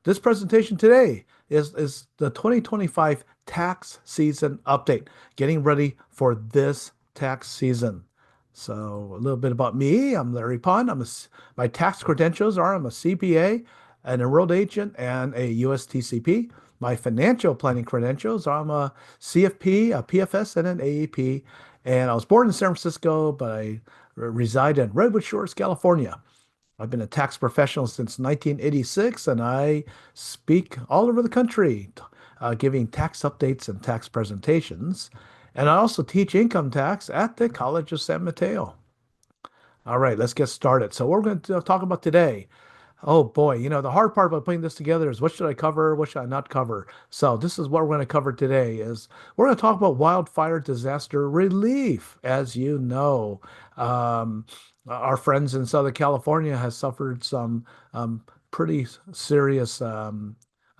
This presentation today is the 2025 tax season update, getting ready for this tax season. So a little bit about me. I'm Larry Pond. My tax credentials are I'm a CPA, an enrolled agent, and a USTCP. My financial planning credentials are I'm a CFP, a PFS, and an AEP. And I was born in San Francisco, but I reside in Redwood Shores, California. I've been a tax professional since 1986, and I speak all over the country, giving tax updates and tax presentations. And I also teach income tax at the College of San Mateo. All right, let's get started. So, what we're going to talk about today. Oh boy, the hard part about putting this together is what should I cover, what should I not cover? So this is what we're going to cover today is we're going to talk about wildfire disaster relief. As you know, our friends in Southern California has suffered some pretty serious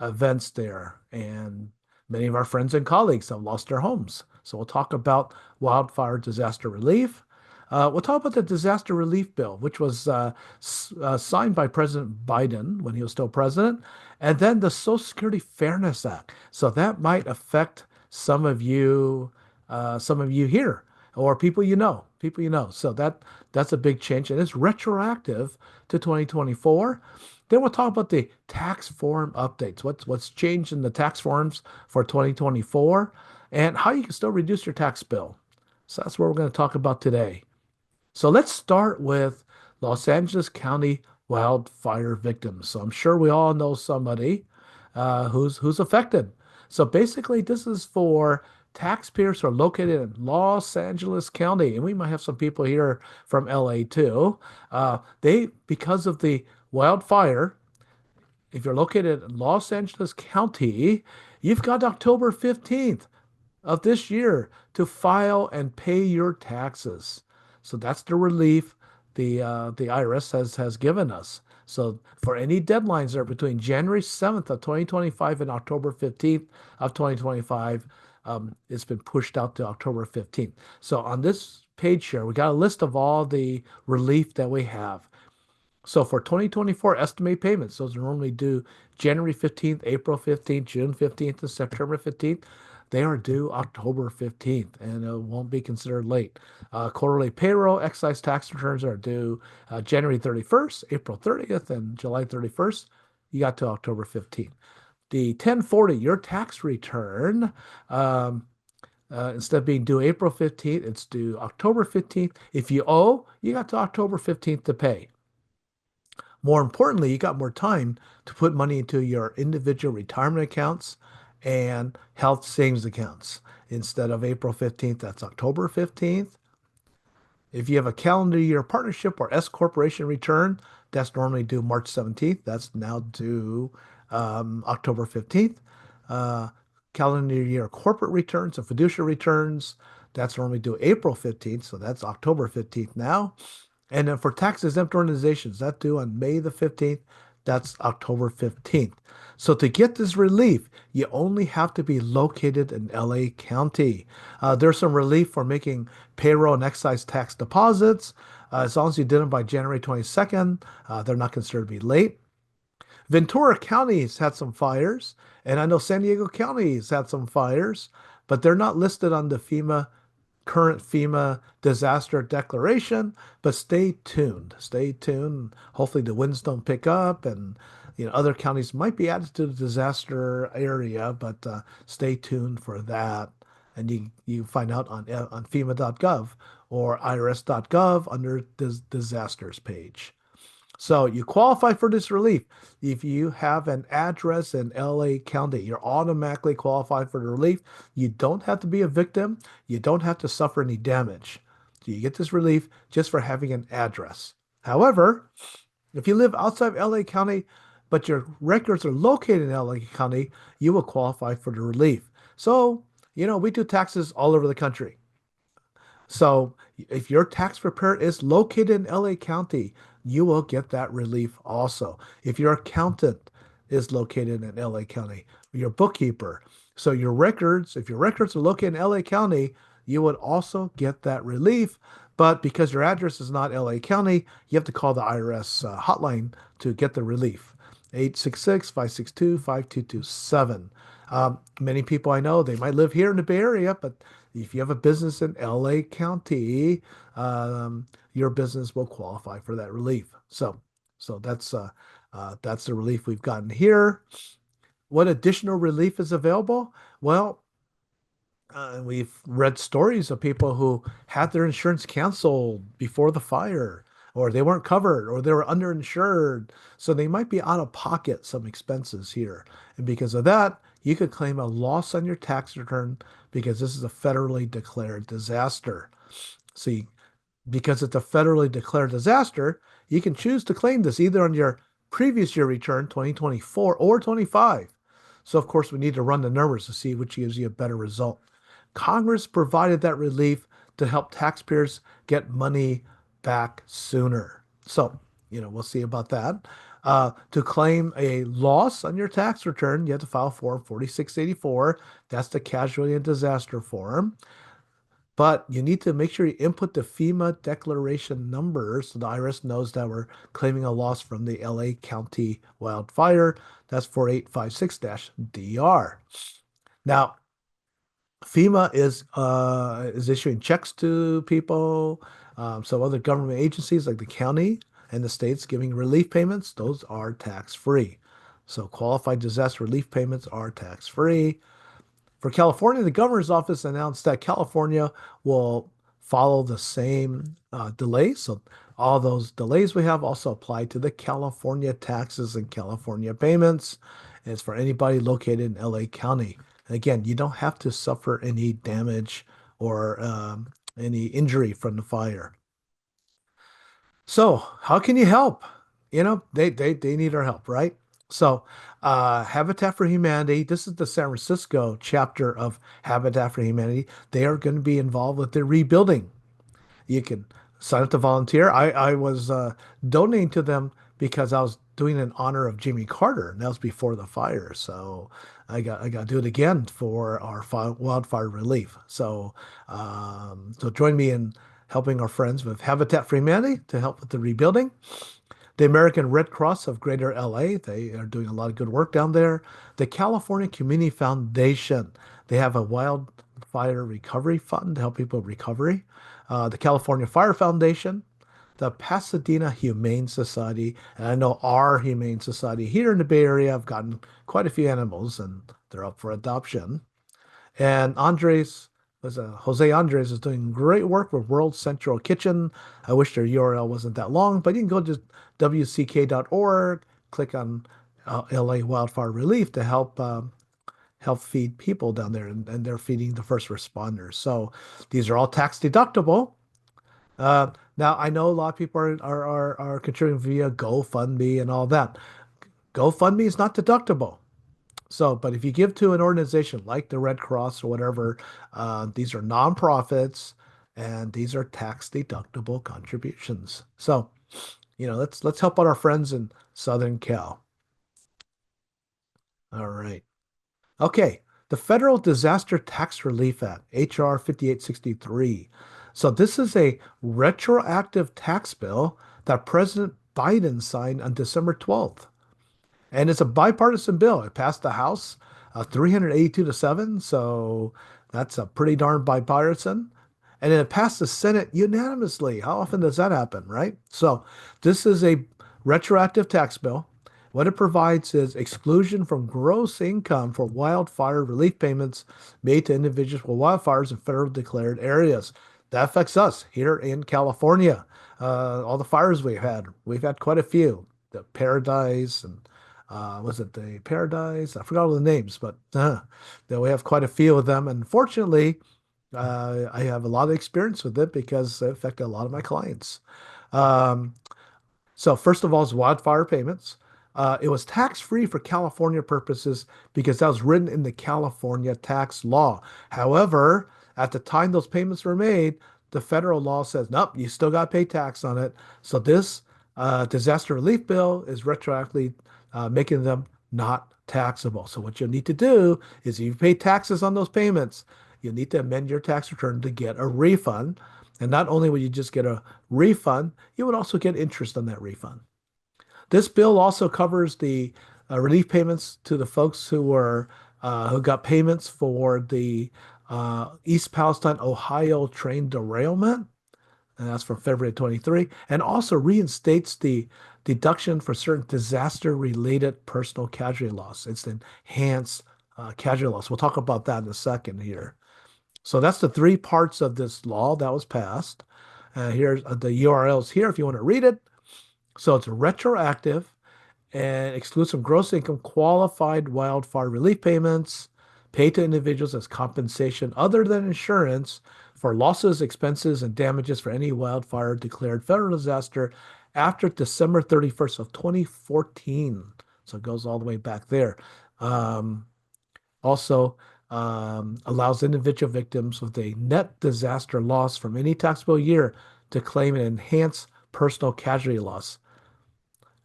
events there, and many of our friends and colleagues have lost their homes. So we'll talk about wildfire disaster relief. We'll talk about the disaster relief bill, which was signed by President Biden when he was still president, and then the Social Security Fairness Act. So that might affect some of you here, or people you know. So that's a big change, and it's retroactive to 2024. Then we'll talk about the tax form updates. What's changed in the tax forms for 2024, and how you can still reduce your tax bill. So that's what we're going to talk about today. So let's start with Los Angeles County wildfire victims. So I'm sure we all know somebody who's affected. So basically, this is for taxpayers who are located in Los Angeles County, and we might have some people here from LA too. Because of the wildfire, if you're located in Los Angeles County, you've got October 15th of this year to file and pay your taxes. So that's the relief the IRS has given us. So for any deadlines that are between January 7th of 2025 and October 15th of 2025, it's been pushed out to October 15th. So on this page here, we got a list of all the relief that we have. So for 2024 estimated payments, those are normally due January 15th, April 15th, June 15th, and September 15th. They are due October 15th, and it won't be considered late. Quarterly payroll, excise tax returns are due January 31st, April 30th, and July 31st. You got to October 15th. The 1040, your tax return, instead of being due April 15th, it's due October 15th. If you owe, you got to October 15th to pay. More importantly, you got more time to put money into your individual retirement accounts and health savings accounts. Instead of April 15th, that's October 15th. If you have a calendar year partnership or S corporation return, that's normally due March 17th. That's now due October 15th. Calendar year corporate returns and fiduciary returns, that's normally due April 15th. So that's October 15th now. And then for tax exempt organizations, that's due on May the 15th. That's October 15th. So to get this relief, you only have to be located in LA County. There's some relief for making payroll and excise tax deposits. As long as you did them by January 22nd, they're not considered to be late. Ventura County's had some fires, and I know San Diego County's had some fires, but they're not listed on the current FEMA disaster declaration, but stay tuned. Stay tuned. Hopefully the winds don't pick up, and other counties might be added to the disaster area, but stay tuned for that. And you find out on FEMA.gov or IRS.gov under the disasters page. So you qualify for this relief. If you have an address in LA County, you're automatically qualified for the relief. You don't have to be a victim. You don't have to suffer any damage. So you get this relief just for having an address. However, if you live outside of LA County, but your records are located in LA County, you will qualify for the relief. So, we do taxes all over the country. So if your tax preparer is located in LA County, you will get that relief also. If your accountant is located in LA County, your bookkeeper. So if your records are located in LA County, you would also get that relief. But because your address is not LA County, you have to call the IRS hotline to get the relief. 866-562-5227. Many people I know, they might live here in the Bay Area, but if you have a business in LA County, your business will qualify for that relief. So that's the relief we've gotten here. What additional relief is available? Well, we've read stories of people who had their insurance canceled before the fire, or they weren't covered, or they were underinsured. So they might be out of pocket some expenses here. And because of that, you could claim a loss on your tax return because this is a federally declared disaster. See, because it's a federally declared disaster, you can choose to claim this either on your previous year return, 2024 or 25. So, of course, we need to run the numbers to see which gives you a better result. Congress provided that relief to help taxpayers get money back sooner. So, we'll see about that. To claim a loss on your tax return, you have to file Form 4684. That's the casualty and disaster form. But you need to make sure you input the FEMA declaration number so the IRS knows that we're claiming a loss from the LA County wildfire. That's 4856-DR. Now, FEMA is issuing checks to people. So other government agencies like the county and the states giving relief payments, those are tax-free. So qualified disaster relief payments are tax-free. For California, the governor's office announced that California will follow the same delays. So all those delays we have also apply to the California taxes and California payments. And it's for anybody located in LA County. And again, you don't have to suffer any damage or any injury from the fire. So how can you help? They need our help, right? So Habitat for Humanity, this is the San Francisco chapter of Habitat for Humanity. They are going to be involved with the rebuilding. You can sign up to volunteer. I was donating to them because I was doing in honor of Jimmy Carter, and that was before the fire. So I got to do it again for our wildfire relief. So join me in helping our friends with Habitat for Humanity to help with the rebuilding. The American Red Cross of Greater LA, they are doing a lot of good work down there. The California Community Foundation, they have a wildfire recovery fund to help people recovery. The California Fire Foundation, the Pasadena Humane Society, and I know our Humane Society here in the Bay Area have gotten quite a few animals and they're up for adoption. And Jose Andres is doing great work with World Central Kitchen. I wish their URL wasn't that long, but you can go to wck.org, click on LA Wildfire Relief to help feed people down there, and they're feeding the first responders. So these are all tax deductible. Now I know a lot of people are contributing via GoFundMe and all that. GoFundMe is not deductible. So, but if you give to an organization like the Red Cross or whatever, these are nonprofits and these are tax deductible contributions. So, let's help out our friends in Southern Cal. All right. Okay. The Federal Disaster Tax Relief Act, HR 5863. So this is a retroactive tax bill that President Biden signed on December 12th. And it's a bipartisan bill. It passed the House 382 to 7, so that's a pretty darn bipartisan. And then it passed the Senate unanimously. How often does that happen, right? So this is a retroactive tax bill. What it provides is exclusion from gross income for wildfire relief payments made to individuals with wildfires in federal declared areas. That affects us here in California. All the fires we've had quite a few. The Paradise and was it the Paradise? I forgot all the names, but we have quite a few of them. And fortunately, I have a lot of experience with it because it affected a lot of my clients. So first of all, is wildfire payments. It was tax-free for California purposes because that was written in the California tax law. However, at the time those payments were made, the federal law says, nope, you still got to pay tax on it. So this disaster relief bill is retroactively making them not taxable. So what you'll need to do is if you pay taxes on those payments, you'll need to amend your tax return to get a refund. And not only will you just get a refund, you would also get interest on that refund. This bill also covers the relief payments to the folks who got payments for the East Palestine, Ohio train derailment, and that's from February 23, and also reinstates the deduction for certain disaster-related personal casualty loss. It's the enhanced casualty loss. We'll talk about that in a second here. So that's the three parts of this law that was passed. Here's the URLs here if you want to read it. So it's retroactive and excludes from gross income qualified wildfire relief payments paid to individuals as compensation other than insurance for losses, expenses, and damages for any wildfire declared federal disaster after December 31st of 2014. So it goes all the way back there. Um, also allows individual victims with a net disaster loss from any taxable year to claim an enhanced personal casualty loss.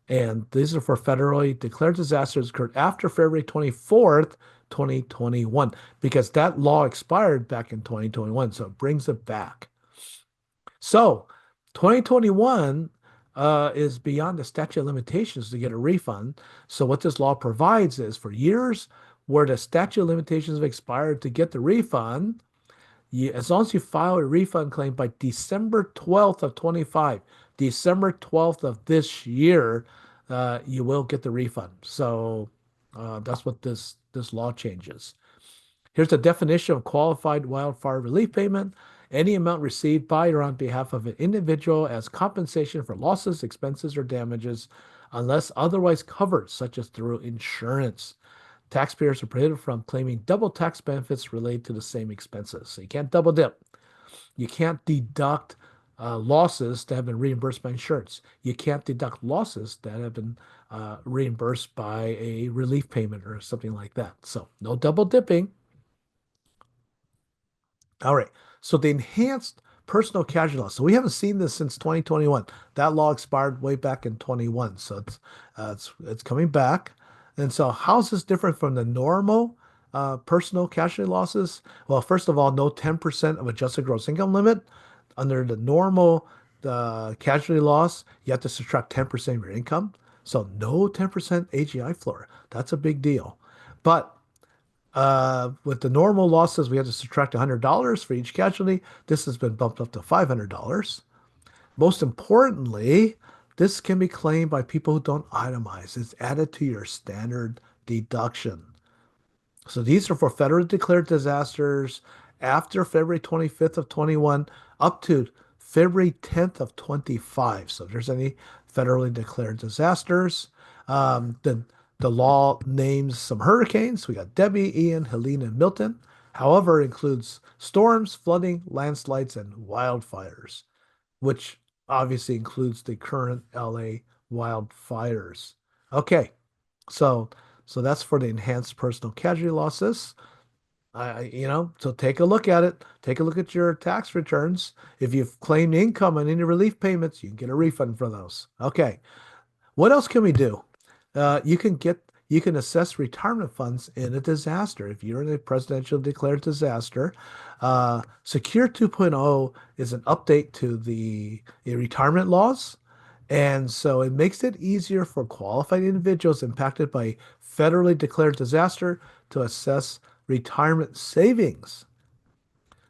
And these are for federally declared disasters occurred after February 24th, 2021, because that law expired back in 2021. So it brings it back. So 2021 is beyond the statute of limitations to get a refund. So what this law provides is for years where the statute of limitations have expired to get the refund, as long as you file a refund claim by December 12th of 25, December 12th of this year, you will get the refund. So that's what this law changes. Here's the definition of qualified wildfire relief payment. Any amount received by or on behalf of an individual as compensation for losses, expenses, or damages, unless otherwise covered, such as through insurance. Taxpayers are prohibited from claiming double tax benefits related to the same expenses. So you can't double dip. You can't deduct losses that have been reimbursed by insurance. You can't deduct losses that have been reimbursed by a relief payment or something like that. So no double dipping. All right. So the enhanced personal casualty law. So we haven't seen this since 2021. That law expired way back in 21. So it's coming back. And so how's this different from the normal personal casualty losses? Well, first of all, no 10% of adjusted gross income limit. Under the normal casualty loss, you have to subtract 10% of your income. So no 10% AGI floor. That's a big deal. But with the normal losses, we have to subtract $100 for each casualty. This has been bumped up to $500. Most importantly, this can be claimed by people who don't itemize. It's added to your standard deduction. So these are for federally declared disasters after February 25th of 21 up to February 10th of 25. So if there's any federally declared disasters, the law names some hurricanes. We got Debbie, Ian, Helene, and Milton. However, it includes storms, flooding, landslides, and wildfires, which obviously includes the current LA wildfires. Okay, so that's for the enhanced personal casualty losses. So take a look at it. Take a look at your tax returns. If you've claimed income on any relief payments, you can get a refund for those. Okay, what else can we do? You can assess retirement funds in a disaster. If you're in a presidential declared disaster, Secure 2.0 is an update to the retirement laws. And so it makes it easier for qualified individuals impacted by federally declared disaster to assess retirement savings.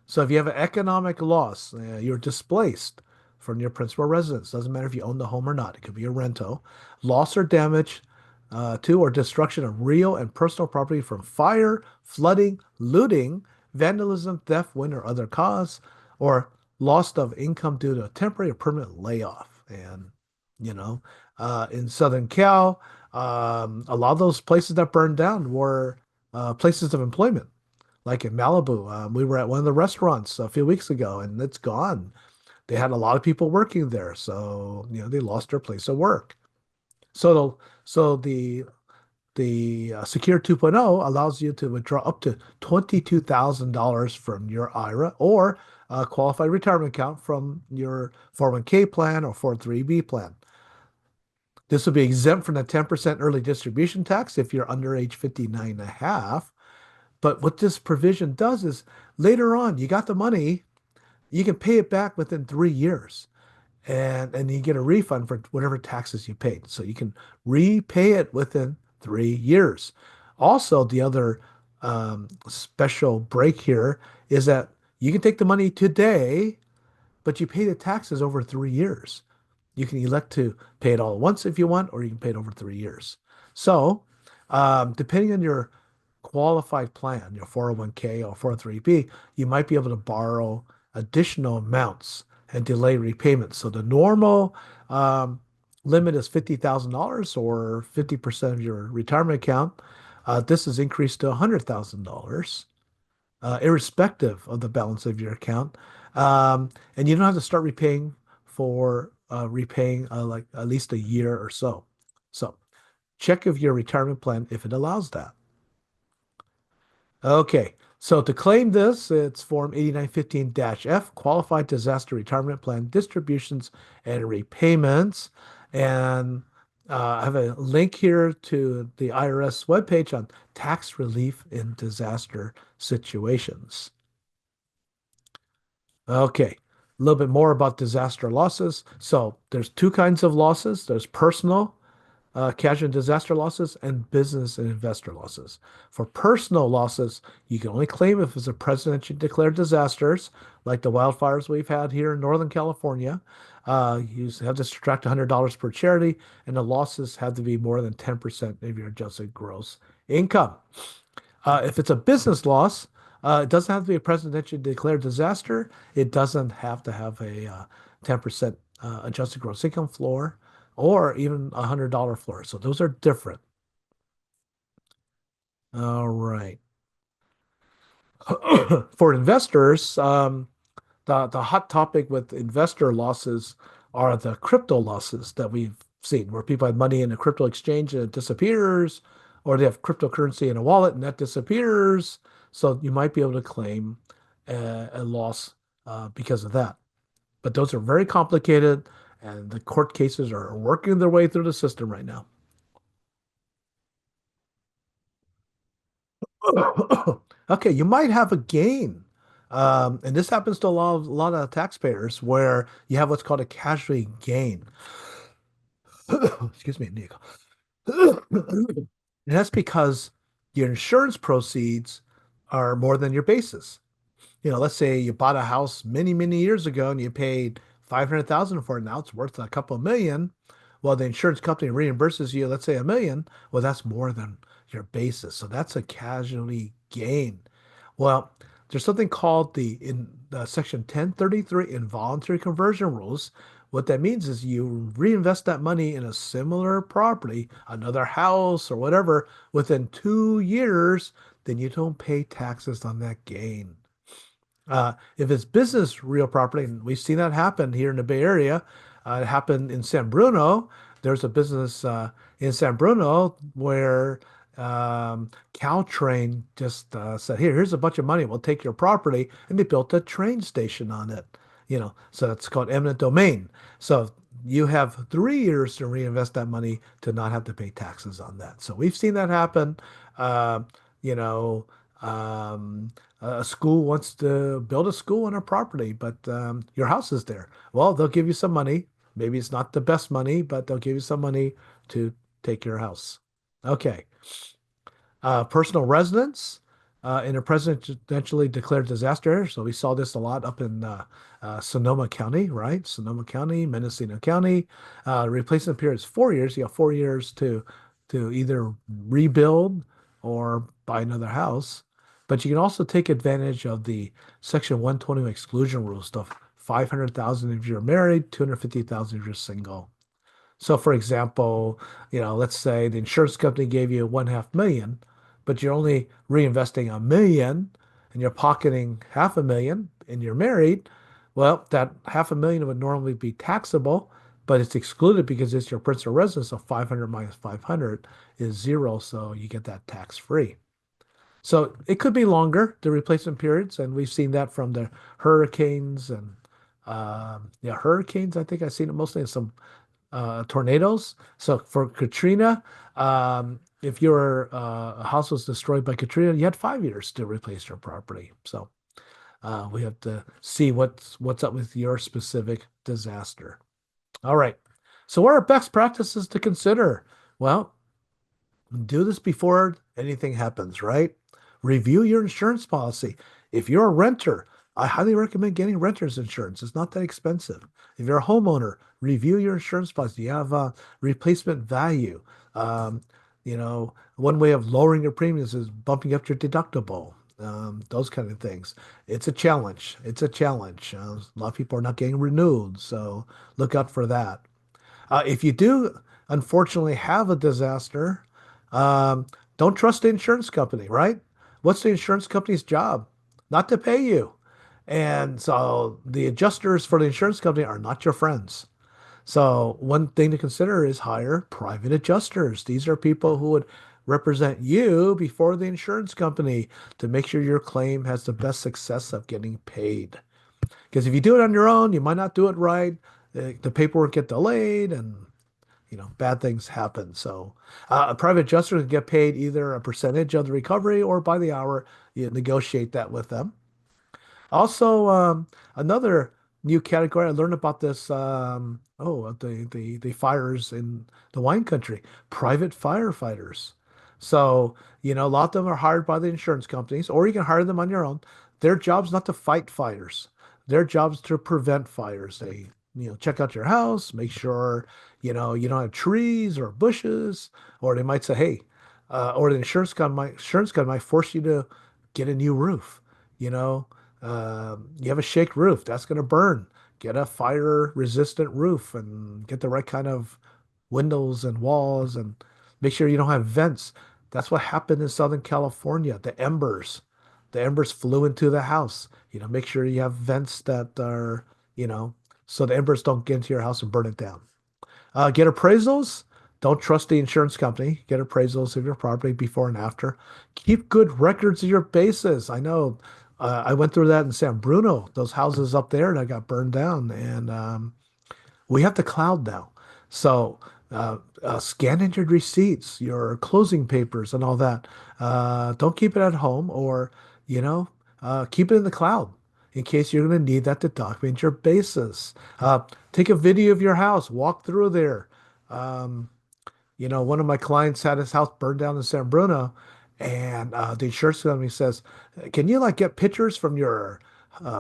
So if you have an economic loss, you're displaced from your principal residence. Doesn't matter if you own the home or not. It could be a rental. Loss or damage to or destruction of real and personal property from fire, flooding, looting, vandalism, theft, wind, or other cause, or loss of income due to a temporary or permanent layoff. And, in Southern Cal, a lot of those places that burned down were places of employment. Like in Malibu, we were at one of the restaurants a few weeks ago and it's gone. They had a lot of people working there, so they lost their place of work. So the Secure 2.0 allows you to withdraw up to $22,000 from your IRA or a qualified retirement account from your 401k plan or 403b plan. This will be exempt from the 10% early distribution tax if you're under age 59 and a half. But what this provision does is later on, you got the money, you can pay it back within 3 years. and you get a refund for whatever taxes you paid. So you can repay it within 3 years. Also, the other special break here is that you can take the money today, but you pay the taxes over 3 years. You can elect to pay it all at once if you want, or you can pay it over 3 years. So, depending on your qualified plan, your 401k or 403b, you might be able to borrow additional amounts and delay repayments. So the normal um, limit is $50,000 or 50% of your retirement account. This is increased to $100,000, irrespective of the balance of your account. And you don't have to start repaying for repaying like at least a year or so. So check if your retirement plan, if it allows that. Okay, so to claim this, it's Form 8915-F, Qualified Disaster Retirement Plan Distributions and Repayments. And I have a link here to the IRS webpage on tax relief in disaster situations. Okay, a little bit more about disaster losses. So there's two kinds of losses. There's personal casualty and disaster losses and business and investor losses. For personal losses, you can only claim if it's a presidentially declared disasters, like the wildfires we've had here in Northern California. You have to subtract $100 per charity, and the losses have to be more than 10% of your adjusted gross income. If it's a business loss, it doesn't have to be a presidentially declared disaster. It doesn't have to have a 10% adjusted gross income floor or even a $100 floor. So those are different. All right. For investors, the hot topic with investor losses are the crypto losses that we've seen, where people have money in a crypto exchange and it disappears, or they have cryptocurrency in a wallet and that disappears. So you might be able to claim a loss because of that. But those are very complicated, and the court cases are working their way through the system right now. Okay, you might have a gain. And this happens to a lot of taxpayers where you have what's called a casualty gain. Excuse me, Nico. And that's because your insurance proceeds are more than your basis. Let's say you bought a house many, many years ago and you paid 500,000 for it. Now it's worth a couple of million. Well, the insurance company reimburses you, let's say a million. Well, that's more than your basis. So that's a casualty gain. Well, there's something called the in Section 1033 involuntary conversion rules. What that means is you reinvest that money in a similar property, another house or whatever, within 2 years, then you don't pay taxes on that gain. If it's business real property, and we've seen that happen here in the Bay Area, it happened in San Bruno. There's a business in San Bruno where Caltrain just said, here's a bunch of money. We'll take your property. And they built a train station on it. So it's called eminent domain. So you have 3 years to reinvest that money to not have to pay taxes on that. So we've seen that happen. Uh, you know, a school wants to build a school on a property, but your house is there. Well, they'll give you some money. Maybe it's not the best money, but they'll give you some money to take your house. Okay. Personal residence in a presidentially declared disaster. So we saw this a lot up in Sonoma County, right? Sonoma County, Mendocino County. Replacement period is 4 years. You have 4 years to either rebuild or buy another house. But you can also take advantage of the Section 120 exclusion rule stuff. 500,000 if you're married, 250,000 if you're single. So, for example, let's say the insurance company gave you 1/2 million, but you're only reinvesting a million and you're pocketing 500,000 and you're married. Well, that 500,000 would normally be taxable, but it's excluded because it's your principal residence. So 500 minus 500 is zero. So you get that tax free. So it could be longer, the replacement periods. And we've seen that from the hurricanes and yeah, hurricanes. I think I've seen it mostly in some tornadoes. So for Katrina, if your house was destroyed by Katrina, you had 5 years to replace your property. So we have to see what's up with your specific disaster. All right. So what are best practices to consider? Well, do this before anything happens, right? Review your insurance policy. If you're a renter, I highly recommend getting renter's insurance. It's not that expensive. If you're a homeowner, review your insurance policy. Do you have a replacement value? Um, one way of lowering your premiums is bumping up your deductible. Those kind of things. It's a challenge. It's a challenge. A lot of people are not getting renewed, so look out for that. If you do unfortunately have a disaster, um, don't trust the insurance company, right? What's the insurance company's job? Not to pay you. And so the adjusters for the insurance company are not your friends. So one thing to consider is hire private adjusters. These are people who would represent you before the insurance company to make sure your claim has the best success of getting paid. Because if you do it on your own, you might not do it right. The paperwork get delayed and bad things happen. So a private adjuster can get paid either a percentage of the recovery or by the hour. You negotiate that with them. Also, another new category, I learned about this, the fires in the wine country, private firefighters. So, a lot of them are hired by the insurance companies, or you can hire them on your own. Their job's not to fight fires. Their job's to prevent fires. They, check out your house, make sure, you don't have trees or bushes, or they might say, hey, or the insurance company might force you to get a new roof, you know, you have a shake roof, that's going to burn. Get a fire resistant roof and get the right kind of windows and walls and make sure you don't have vents. That's what happened in Southern California. The embers flew into the house. Make sure you have vents that are, you know, so the embers don't get into your house and burn it down. Get appraisals. Don't trust the insurance company. Get appraisals of your property before and after. Keep good records of your bases. I know I went through that in San Bruno, those houses up there that got burned down. And we have the cloud now. So scan in your receipts, your closing papers, and all that. Don't keep it at home or, you know, keep it in the cloud in case you're going to need that to document your basis. Take a video of your house, walk through there. Um, one of my clients had his house burned down in San Bruno, and the insurance company says, "Can you like get pictures from your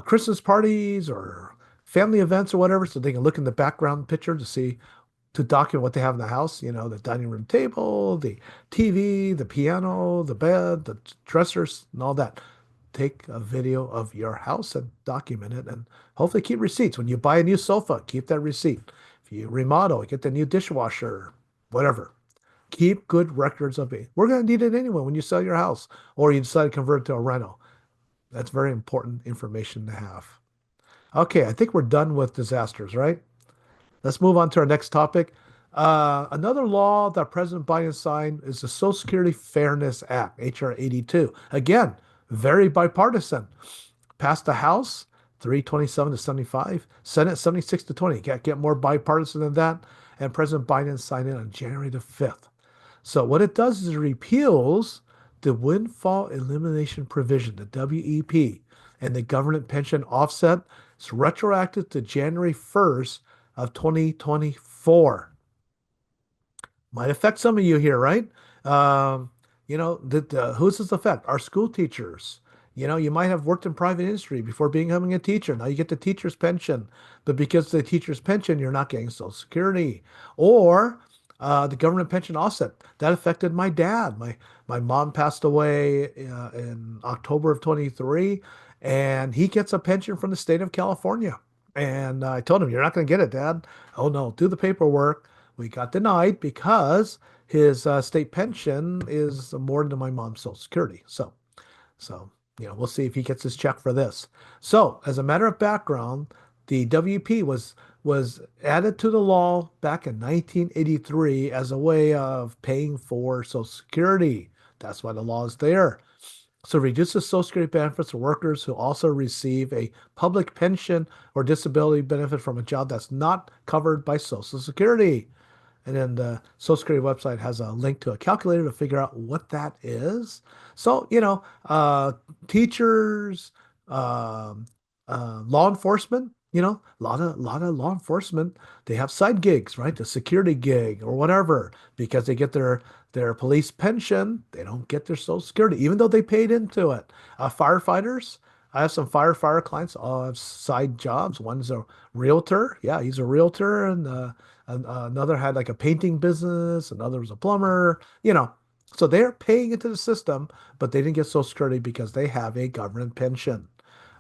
Christmas parties or family events or whatever, so they can look in the background picture to document what they have in the house? The dining room table, the TV, the piano, the bed, the dressers, and all that." Take a video of your house and document it, and hopefully keep receipts. When you buy a new sofa, keep that receipt. If you remodel, get the new dishwasher, whatever. Keep good records of it. We're going to need it anyway when you sell your house or you decide to convert it to a rental. That's very important information to have. Okay, I think we're done with disasters, right? Let's move on to our next topic. Another law that President Biden signed is the Social Security Fairness Act, H.R. 82. Again, very bipartisan. Passed the House, 327 to 75, Senate 76 to 20. Can't get more bipartisan than that. And President Biden signed it on January the 5th. So what it does is it repeals the windfall elimination provision, the WEP, and the government pension offset. It's retroactive to January 1st of 2024. Might affect some of you here, right? Who's this affect? Our school teachers. You might have worked in private industry before becoming a teacher. Now you get the teacher's pension, but because of the teacher's pension, you're not getting Social Security. Or the government pension offset. That affected my dad. My mom passed away in October of 23, and he gets a pension from the state of California. And I told him, "You're not going to get it, Dad." "Oh no, do the paperwork." We got denied because his state pension is more than my mom's Social Security. So, we'll see if he gets his check for this. So, as a matter of background, the WP was added to the law back in 1983 as a way of paying for Social Security. That's why the law is there. So it reduces Social Security benefits for workers who also receive a public pension or disability benefit from a job that's not covered by Social Security. And then the Social Security website has a link to a calculator to figure out what that is. So, teachers, law enforcement, A lot of law enforcement, they have side gigs, right? The security gig or whatever, because they get their police pension. They don't get their Social Security, even though they paid into it. Firefighters, I have some firefighter clients all have side jobs. One's a realtor. Yeah, he's a realtor, and another had like a painting business. Another was a plumber. So they're paying into the system, but they didn't get Social Security because they have a government pension.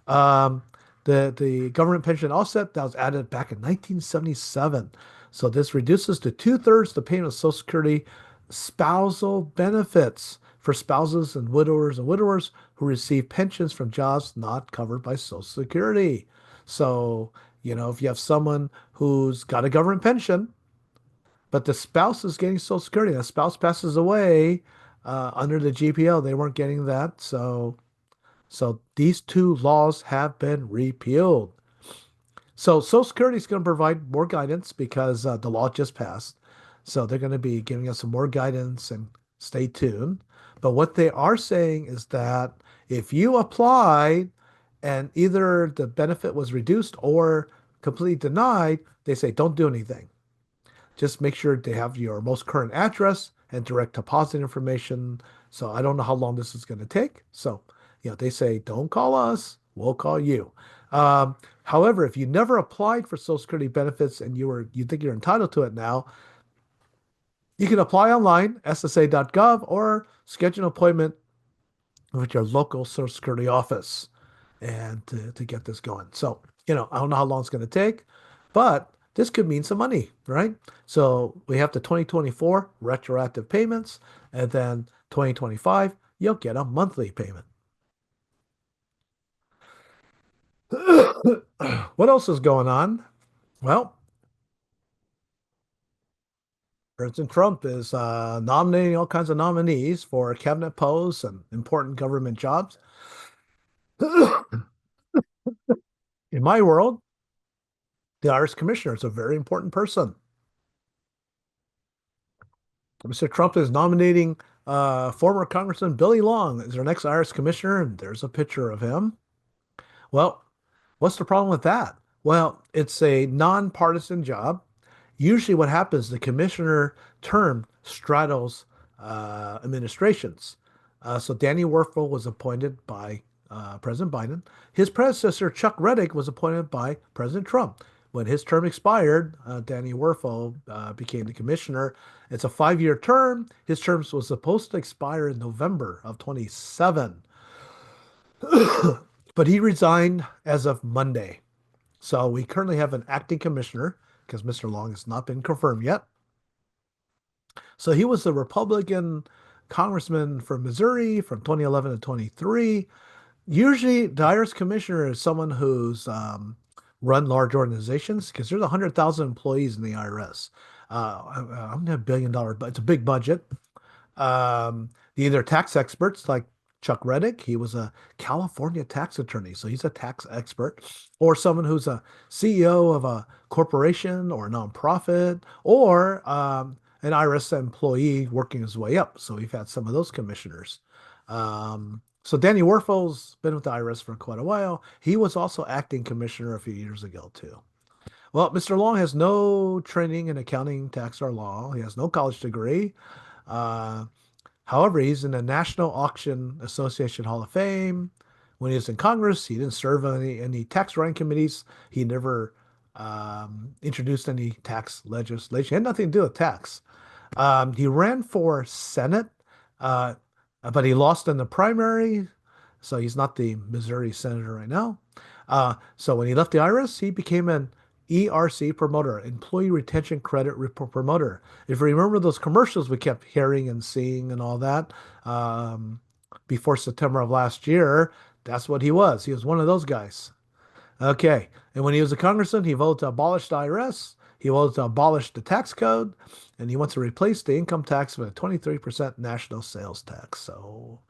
Um, the government pension offset that was added back in 1977. So this reduces to two-thirds the payment of Social Security spousal benefits for spouses and widowers who receive pensions from jobs not covered by Social Security. So, if you have someone who's got a government pension, but the spouse is getting Social Security, and the spouse passes away under the GPO, they weren't getting that. So these two laws have been repealed. So Social Security is going to provide more guidance because the law just passed. So they're going to be giving us some more guidance and stay tuned. But what they are saying is that if you applied and either the benefit was reduced or completely denied, they say don't do anything. Just make sure they have your most current address and direct deposit information. So I don't know how long this is going to take. So, they say, don't call us, we'll call you. Um, However, if you never applied for Social Security benefits and you think you're entitled to it now, you can apply online, ssa.gov, or schedule an appointment with your local Social Security office and to get this going. So, I don't know how long it's going to take, but this could mean some money, right? So we have the 2024 retroactive payments, and then 2025, you'll get a monthly payment. What else is going on? Well, President Trump is nominating all kinds of nominees for cabinet posts and important government jobs. In my world, the IRS commissioner is a very important person. Mr. Trump is nominating former Congressman Billy Long as our next IRS commissioner, and there's a picture of him. Well, what's the problem with that? Well, it's a nonpartisan job. Usually, what happens, the commissioner term straddles administrations. So Danny Werfel was appointed by President Biden. His predecessor, Chuck Reddick, was appointed by President Trump. When his term expired, Danny Werfel became the commissioner. It's a 5-year term. His term was supposed to expire in November of 27. But he resigned as of Monday. So we currently have an acting commissioner because Mr. Long has not been confirmed yet. So he was the Republican congressman from Missouri from 2011 to 23. Usually, the IRS commissioner is someone who's run large organizations because there's 100,000 employees in the IRS. I'm a $1 billion, but it's a big budget. Either tax experts like Chuck Reddick, he was a California tax attorney, so he's a tax expert, or someone who's a CEO of a corporation or a nonprofit, or an IRS employee working his way up. So we've had some of those commissioners. So Danny Werfel's been with the IRS for quite a while. He was also acting commissioner a few years ago too. Well, Mr. Long has no training in accounting, tax, or law. He has no college degree. Uh, However, he's in the National Auction Association Hall of Fame. When he was in Congress, he didn't serve on any tax writing committees. He never introduced any tax legislation. He had nothing to do with tax. He ran for Senate, uh, but he lost in the primary, so he's not the Missouri senator right now. So when he left the IRS, he became an ERC promoter, Employee Retention Credit Promoter. If you remember those commercials we kept hearing and seeing and all that before September of last year, that's what he was. He was one of those guys. Okay. And when he was a congressman, he voted to abolish the IRS. He voted to abolish the tax code, and he wants to replace the income tax with a 23% national sales tax. So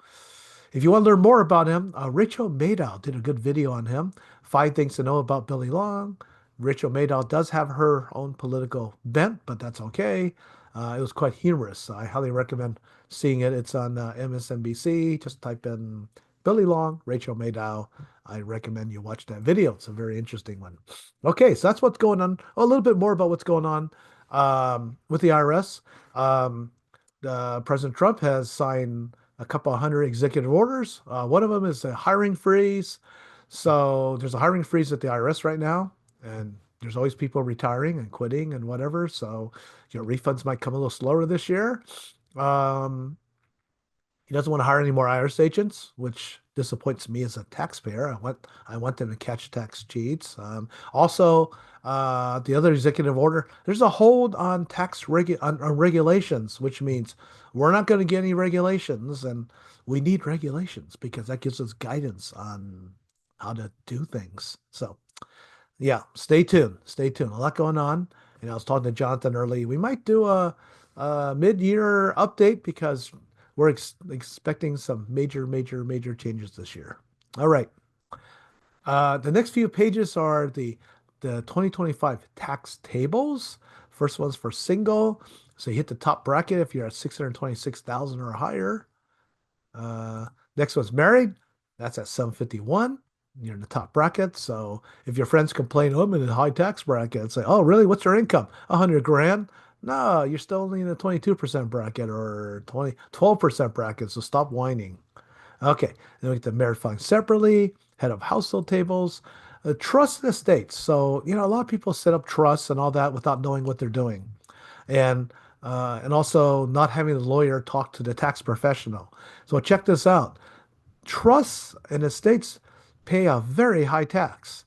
if you want to learn more about him, Rachel Maddow did a good video on him. 5 things to know about Billy Long. Rachel Maddow does have her own political bent, but that's okay. It was quite humorous. I highly recommend seeing it. It's on MSNBC. Just type in Billy Long, Rachel Maddow. I recommend you watch that video. It's a very interesting one. Okay, so that's what's going on. Oh, a little bit more about what's going on with the IRS. Um, President Trump has signed a couple of hundred executive orders. One of them is a hiring freeze. So there's a hiring freeze at the IRS right now, and there's always people retiring and quitting and whatever. So your refunds might come a little slower this year. Um, he doesn't want to hire any more IRS agents, which disappoints me as a taxpayer. I want them to catch tax cheats. Also, the other executive order, there's a hold on on regulations, which means we're not going to get any regulations, and we need regulations because that gives us guidance on how to do things. So yeah, stay tuned. Stay tuned. A lot going on. And I was talking to Jonathan early. We might do a mid-year update because we're expecting some major changes this year. All right. The next few pages are the 2025 tax tables. First one's for single. So you hit the top bracket if you're at 626,000 or higher. Uh, Next one's married. That's at 751. You're in the top bracket. So if your friends complain, oh, I'm in a high tax bracket, it's like, oh, really? What's your income? 100 grand? No, you're still only in the 22% bracket or 12% bracket. So stop whining. Okay. Then we get the married filing separately, head of household tables, trust and estates. So, a lot of people set up trusts and all that without knowing what they're doing. And also not having the lawyer talk to the tax professional. So check this out. Trusts and estates pay a very high tax.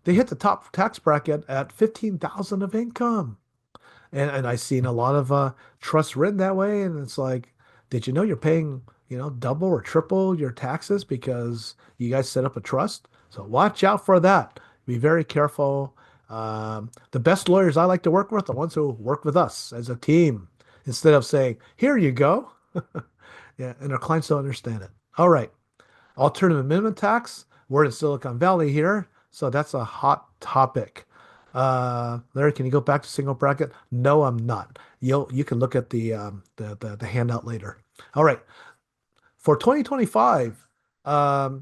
They hit the top tax bracket at 15,000 of income. And I've seen a lot of trusts written that way. And it's like, did you know you're paying, double or triple your taxes because you guys set up a trust? So watch out for that. Be very careful. The best lawyers I like to work with are the ones who work with us as a team instead of saying, here you go. Yeah, and our clients don't understand it. All right. Alternative minimum tax. We're in Silicon Valley here, so that's a hot topic. Larry, can you go back to single bracket? No, I'm not. You can look at the handout later. All right. For 2025,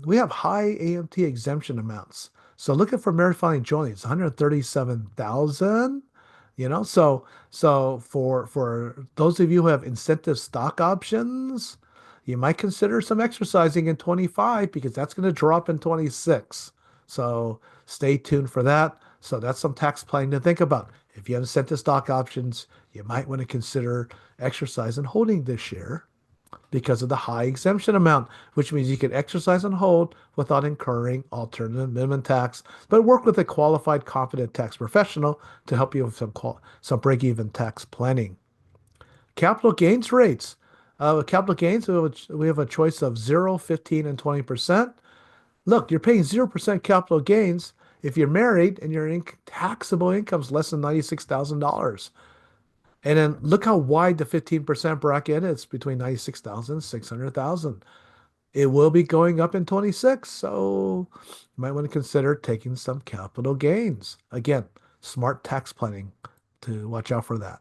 we have high AMT exemption amounts. So looking for married filing jointly, it's 137,000. So for those of you who have incentive stock options, you might consider some exercising in 25 because that's going to drop in 26. So stay tuned for that. So that's some tax planning to think about. If you have incentive stock options, you might want to consider exercise and holding this year because of the high exemption amount, which means you can exercise and hold without incurring alternative minimum tax, but work with a qualified, competent tax professional to help you with some break-even tax planning. Capital gains rates. Capital gains, we have a choice of 0, 15, and 20%. Look, you're paying 0% capital gains if you're married and your taxable income is less than $96,000. And then look how wide the 15% bracket is between 96,000 and 600,000. It will be going up in 26, so you might want to consider taking some capital gains. Again, smart tax planning to watch out for that.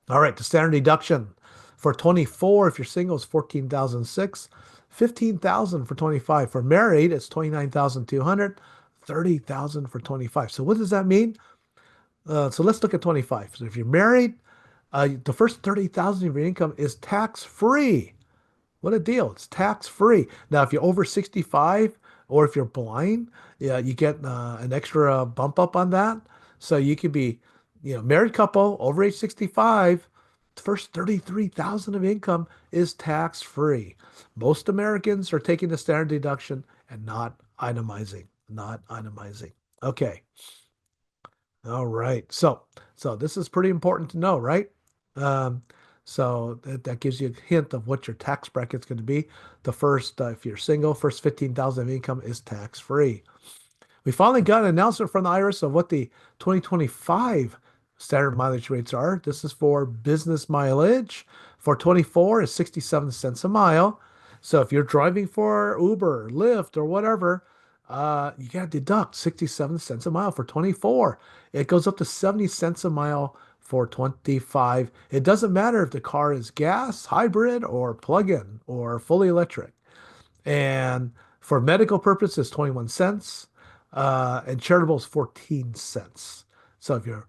All right, the standard deduction for 24, if you're single, is 14,006. 15,000 for 25. For married, it's 29,200. 30,000 for 25. So what does that mean? So let's look at 25. So if you're married, the first 30,000 of your income is tax free. What a deal. It's tax free. Now, if you're over 65 or if you're blind, yeah, you get an extra bump up on that. So you could be, married couple over age 65, the first 33,000 of income is tax free. Most Americans are taking the standard deduction and not itemizing, not itemizing. Okay. All right. So this is pretty important to know, right? Um, so that gives you a hint of what your tax bracket's going to be. The first, if you're single, first 15,000 of income is tax free. We finally got an announcement from the IRS of what the 2025 standard mileage rates are. This is for business mileage. For 24 is 67 cents a mile. So if you're driving for Uber, Lyft, or whatever, you got to deduct 67 cents a mile for 24. It goes up to 70 cents a mile for 25. It doesn't matter if the car is gas, hybrid, or plug-in, or fully electric. And for medical purposes, 21 cents. And charitable is 14 cents. So if you're,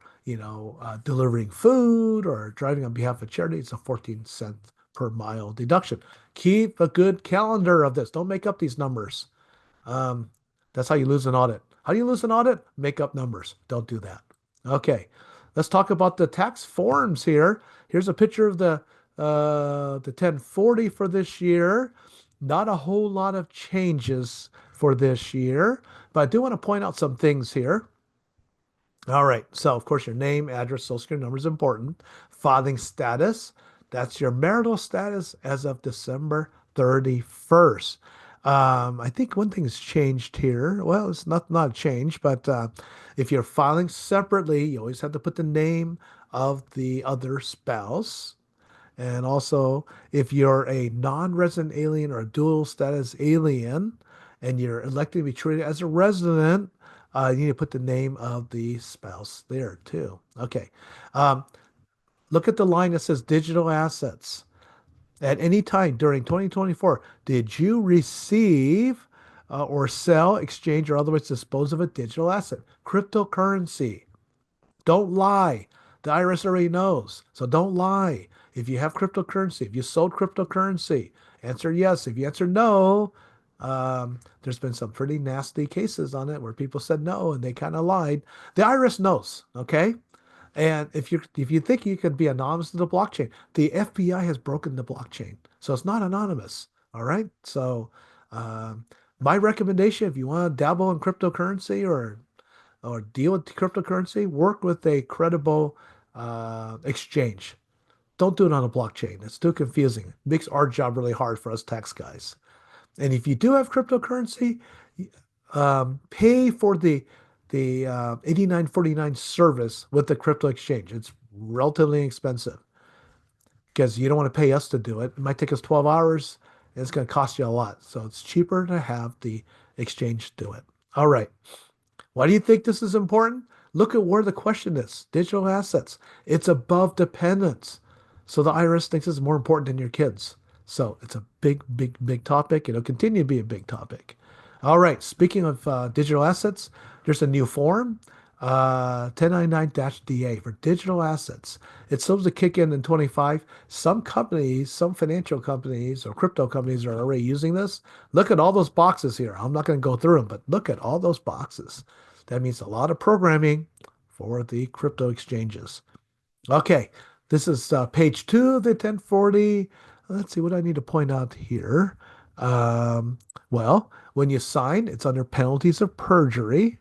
delivering food or driving on behalf of charity, it's a 14-cent per mile deduction. Keep a good calendar of this. Don't make up these numbers. Um, that's how you lose an audit. How do you lose an audit? Make up numbers. Don't do that. Okay, let's talk about the tax forms here. Here's a picture of the 1040 for this year. Not a whole lot of changes for this year, but I do want to point out some things here. All right. So, of course, your name, address, social security number is important. Filing status, that's your marital status as of December 31st. I think one thing has changed here. Well, it's not a change, but if you're filing separately, you always have to put the name of the other spouse. And also, if you're a non-resident alien or a dual status alien and you're elected to be treated as a resident, you need to put the name of the spouse there too. Okay. Um, Look at the line that says digital assets. At any time during 2024, did you receive or sell, exchange, or otherwise dispose of a digital asset? Cryptocurrency. Don't lie. The IRS already knows. So don't lie. If you have cryptocurrency, if you sold cryptocurrency, answer yes. If you answer no, there's been some pretty nasty cases on it where people said no and they kind of lied. The IRS knows, okay? And if you think you could be anonymous to the blockchain, the FBI has broken the blockchain, so it's not anonymous. All right. So my recommendation, if you want to dabble in cryptocurrency or deal with cryptocurrency, work with a credible exchange. Don't do it on a blockchain. It's too confusing. It makes our job really hard for us tax guys. And if you do have cryptocurrency, pay for the 89.49 service with the crypto exchange. It's relatively expensive because you don't want to pay us to do it. It might take us 12 hours and it's going to cost you a lot. So it's cheaper to have the exchange do it. All right. Why do you think this is important? Look at where the question is. Digital assets. It's above dependents. So the IRS thinks it's more important than your kids. So it's a big, big, big topic. It'll continue to be a big topic. All right. Speaking of digital assets, there's a new form, 1099-DA for digital assets. It's supposed to kick in 25. Some companies, some financial companies or crypto companies are already using this. Look at all those boxes here. I'm not going to go through them, but look at all those boxes. That means a lot of programming for the crypto exchanges. Okay, this is page 2 of the 1040. Let's see what I need to point out here. Well, when you sign, it's under penalties of perjury.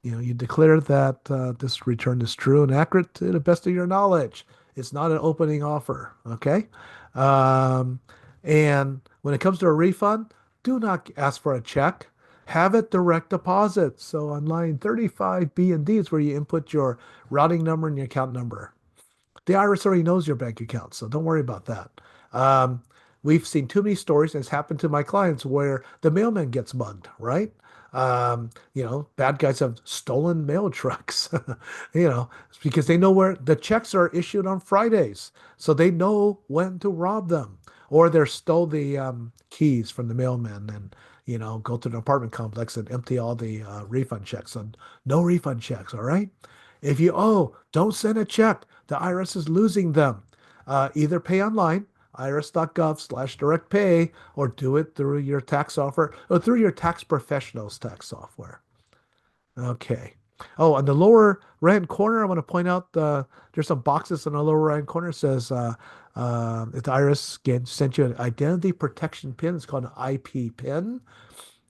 You declare that this return is true and accurate to the best of your knowledge. It's not an opening offer, okay? Um, and when it comes to a refund, do not ask for a check. Have it direct deposit. So on line 35, B and D is where you input your routing number and your account number. The IRS already knows your bank account, so don't worry about that. Um, we've seen too many stories, and it's happened to my clients where the mailman gets mugged, right? Bad guys have stolen mail trucks, it's because they know where the checks are issued on Fridays, so they know when to rob them. Or they stole the keys from the mailman and, go to the apartment complex and empty all the refund checks. And no refund checks, all right? If you owe, don't send a check. The IRS is losing them. Either pay online, irs.gov/direct pay, or do it through your tax software or through your tax professional's tax software. Okay. Oh, on the lower right corner, I want to point out there's some boxes in the lower right corner. It says if the IRS sent you an identity protection pin, it's called an IP pin.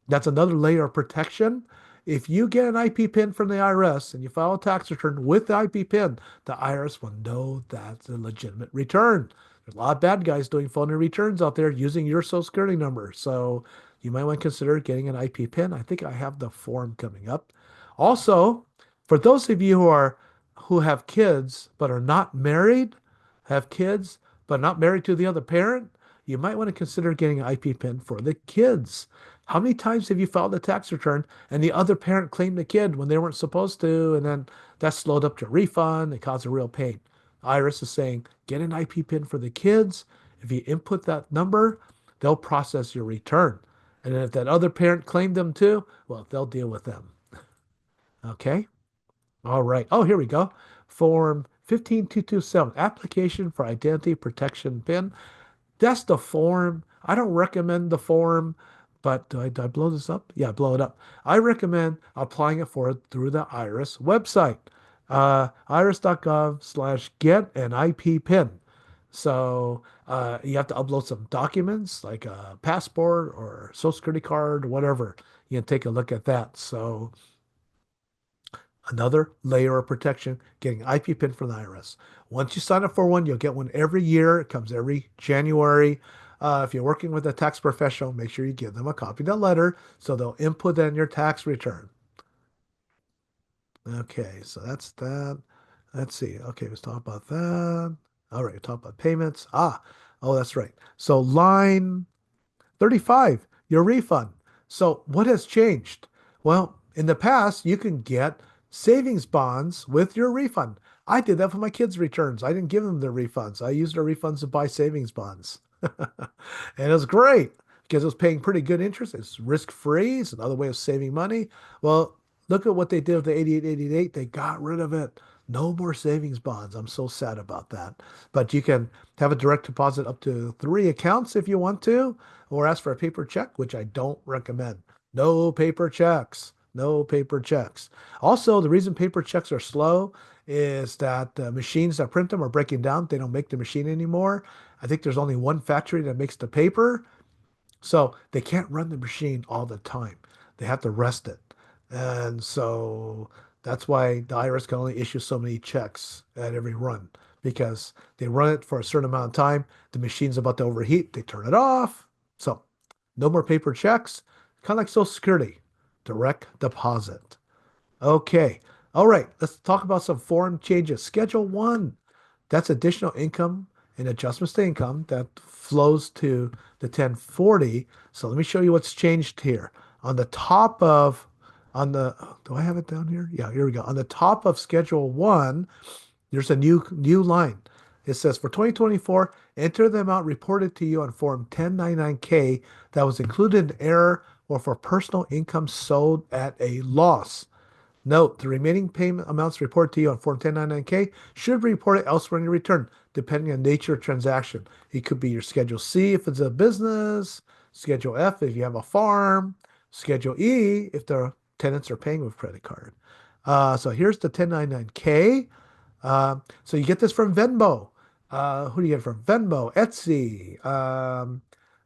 That's another layer of protection. If you get an IP pin from the IRS and you file a tax return with the IP pin, the IRS will know that's a legitimate return. There's a lot of bad guys doing phony returns out there using your social security number. So you might want to consider getting an IP pin. I think I have the form coming up. Also, for those of you who have kids but are not married, have kids but not married to the other parent, you might want to consider getting an IP pin for the kids. How many times have you filed a tax return and the other parent claimed the kid when they weren't supposed to, and then that slowed up your refund and caused a real pain? IRS is saying, get an IP pin for the kids. If you input that number, they'll process your return. And if that other parent claimed them too, well, they'll deal with them. Okay. All right. Oh, here we go. Form 15227, application for identity protection PIN. That's the form. I don't recommend the form, but do I blow this up? Yeah, blow it up. I recommend applying it for it through the IRS website, irs.gov/get an IP PIN. So you have to upload some documents like a passport or social security card, whatever. You can take a look at that. So another layer of protection, getting IP PIN from the IRS. Once you sign up for one, you'll get one every year. It comes every January. If you're working with a tax professional, make sure you give them a copy of that letter so they'll input that in your tax return. Okay, so that's that. Let's see. Okay, let's talk about that. All right, talk about payments. Oh, that's right. So line 35, your refund. So what has changed? Well, in the past, you can get savings bonds with your refund. I did that for my kids' returns. I didn't give them the refunds. I used their refunds to buy savings bonds. And it was great because it was paying pretty good interest. It's risk-free. It's another way of saving money. Well, look at what they did with the 8888. They got rid of it. No more savings bonds. I'm so sad about that. But you can have a direct deposit up to 3 accounts if you want to, or ask for a paper check, which I don't recommend. No paper checks. No paper checks. Also, the reason paper checks are slow is that the machines that print them are breaking down. They don't make the machine anymore. I think there's only one factory that makes the paper. So they can't run the machine all the time. They have to rest it. And so that's why the IRS can only issue so many checks at every run because they run it for a certain amount of time. The machine's about to overheat. They turn it off. So no more paper checks. Kind of like Social Security, direct deposit. Okay. All right. Let's talk about some form changes. Schedule 1. That's additional income and adjustments to income that flows to the 1040. So let me show you what's changed here. On the top of, do I have it down here? Yeah, here we go. On the top of Schedule 1, there's a new line. It says for 2024, enter the amount reported to you on Form 1099-K that was included in error or for personal income sold at a loss. Note, the remaining payment amounts reported to you on Form 1099-K should be reported elsewhere in your return, depending on nature of transaction. It could be your Schedule C if it's a business, Schedule F if you have a farm, Schedule E if the tenants are paying with credit card. So here's the 1099-K. So you get this from Venmo. Who do you get from? Venmo, Etsy.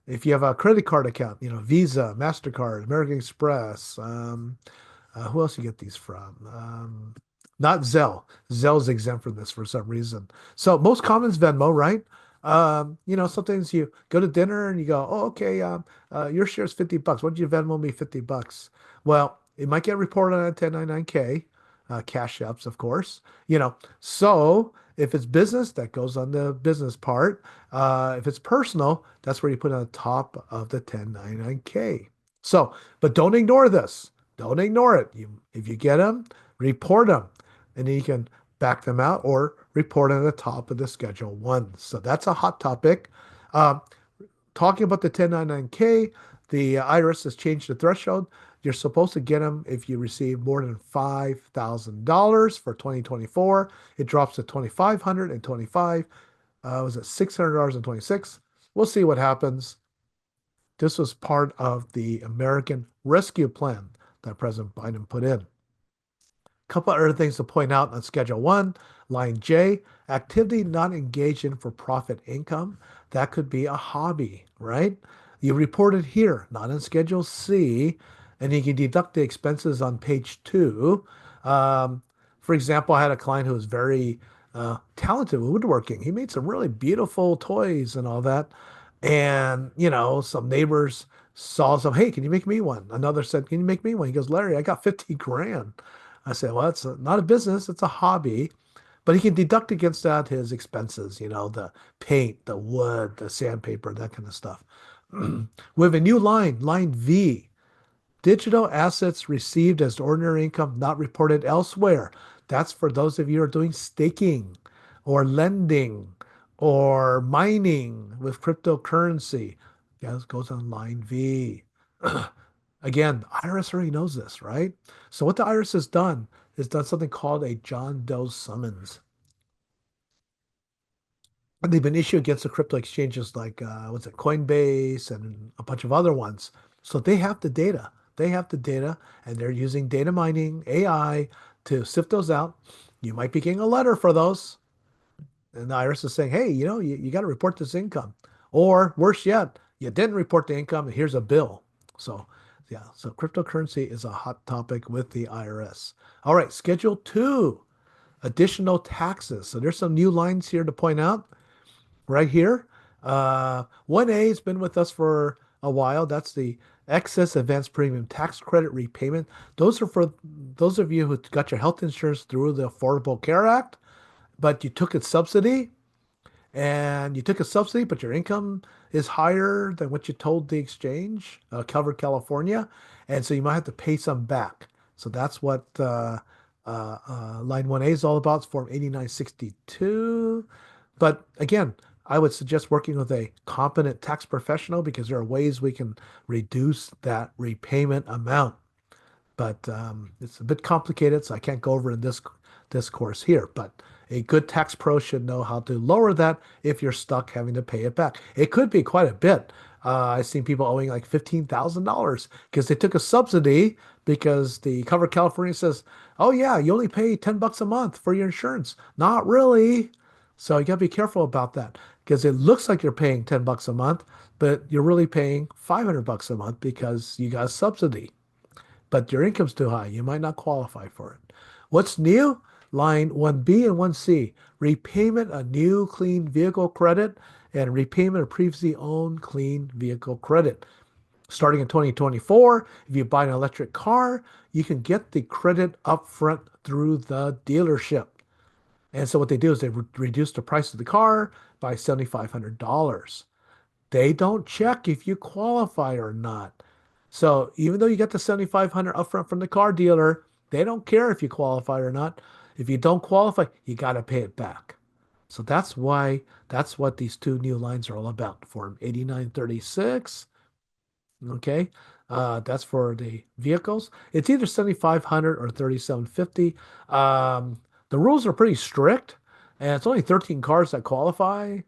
If you have a credit card account, Visa, MasterCard, American Express. Who else you get these from? Not Zelle. Zelle's exempt from this for some reason. So most common is Venmo, right? Sometimes you go to dinner and you go, oh, okay, your share is $50. Why don't you Venmo me $50? Well, it might get reported on a 1099-K, cash apps, of course. So if it's business, that goes on the business part. If it's personal, that's where you put on the top of the 1099-K. So, but don't ignore this. Don't ignore it. If you get them, report them, and then you can back them out or report at the top of the Schedule 1. So that's a hot topic. Um, Talking about the 1099-K, the IRS has changed the threshold. You're supposed to get them if you receive more than $5,000 for 2024. It drops to $2,525. Was it $600.26? We'll see what happens. This was part of the American Rescue Plan that President Biden put in. A couple other things to point out on Schedule 1, line J, activity not engaged in for profit income. That could be a hobby, right? You report it here, not in Schedule C, and you can deduct the expenses on page 2. For example, I had a client who was very talented with woodworking. He made some really beautiful toys and all that. And, some neighbors saw some, hey, can you make me one? Another said, can you make me one? He goes, Larry, I got 50 grand. I said, well, it's not a business, it's a hobby. But he can deduct against that his expenses, the paint, the wood, the sandpaper, that kind of stuff. We have a new line V. Digital assets received as ordinary income not reported elsewhere. That's for those of you who are doing staking or lending or mining with cryptocurrency. That goes on line V. Again, the IRS already knows this, right? So what the IRS has done is done something called a John Doe summons. And they've been issued against the crypto exchanges like what's it, Coinbase and a bunch of other ones. So they have the data. They have the data and they're using data mining, AI to sift those out. You might be getting a letter for those. And the IRS is saying, hey, you got to report this income. Or worse yet, you didn't report the income and here's a bill. So yeah, so cryptocurrency is a hot topic with the IRS. All right, Schedule 2, additional taxes. So there's some new lines here to point out right here. 1A has been with us for a while. That's the excess advance premium tax credit repayment. Those are for those of you who got your health insurance through the Affordable Care Act, but you took a subsidy but your income is higher than what you told the exchange, covered California, and so you might have to pay some back. So that's what line 1A is all about. It's Form 8962. But again, I would suggest working with a competent tax professional because there are ways we can reduce that repayment amount. But it's a bit complicated, so I can't go over in this course here. But a good tax pro should know how to lower that if you're stuck having to pay it back. It could be quite a bit. I've seen people owing like $15,000 because they took a subsidy because the Cover California says, "Oh yeah, you only pay $10 a month for your insurance." Not really. So you got to be careful about that because it looks like you're paying $10 a month, but you're really paying $500 a month because you got a subsidy, but your income's too high. You might not qualify for it. What's new? Line 1B and 1C, repayment of new clean vehicle credit and repayment of previously owned clean vehicle credit. Starting in 2024, if you buy an electric car, you can get the credit upfront through the dealership. And so what they do is they reduce the price of the car by $7,500. They don't check if you qualify or not. So even though you get the 7,500 upfront from the car dealer, they don't care if you qualify or not. If you don't qualify, you got to pay it back. So that's what these two new lines are all about. Form 8936. Okay. That's for the vehicles. It's either 7,500 or 3,750. The rules are pretty strict, and it's only 13 cars that qualify.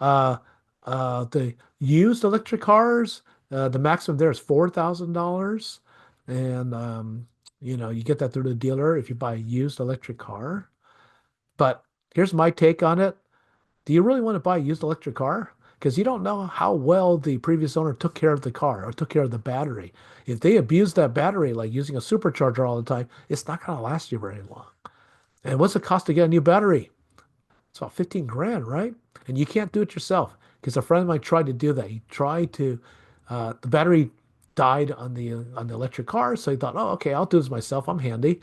Uh, the used electric cars, the maximum there is $4,000. And, you get that through the dealer if you buy a used electric car. But here's my take on it. Do you really want to buy a used electric car? Because you don't know how well the previous owner took care of the car or took care of the battery. If they abuse that battery, like using a supercharger all the time, it's not going to last you very long. And what's the cost to get a new battery? It's about 15 grand, right? And you can't do it yourself because a friend of mine tried to do that. He tried to, the battery died on the electric car, so he thought, oh, okay, I'll do this myself. I'm handy.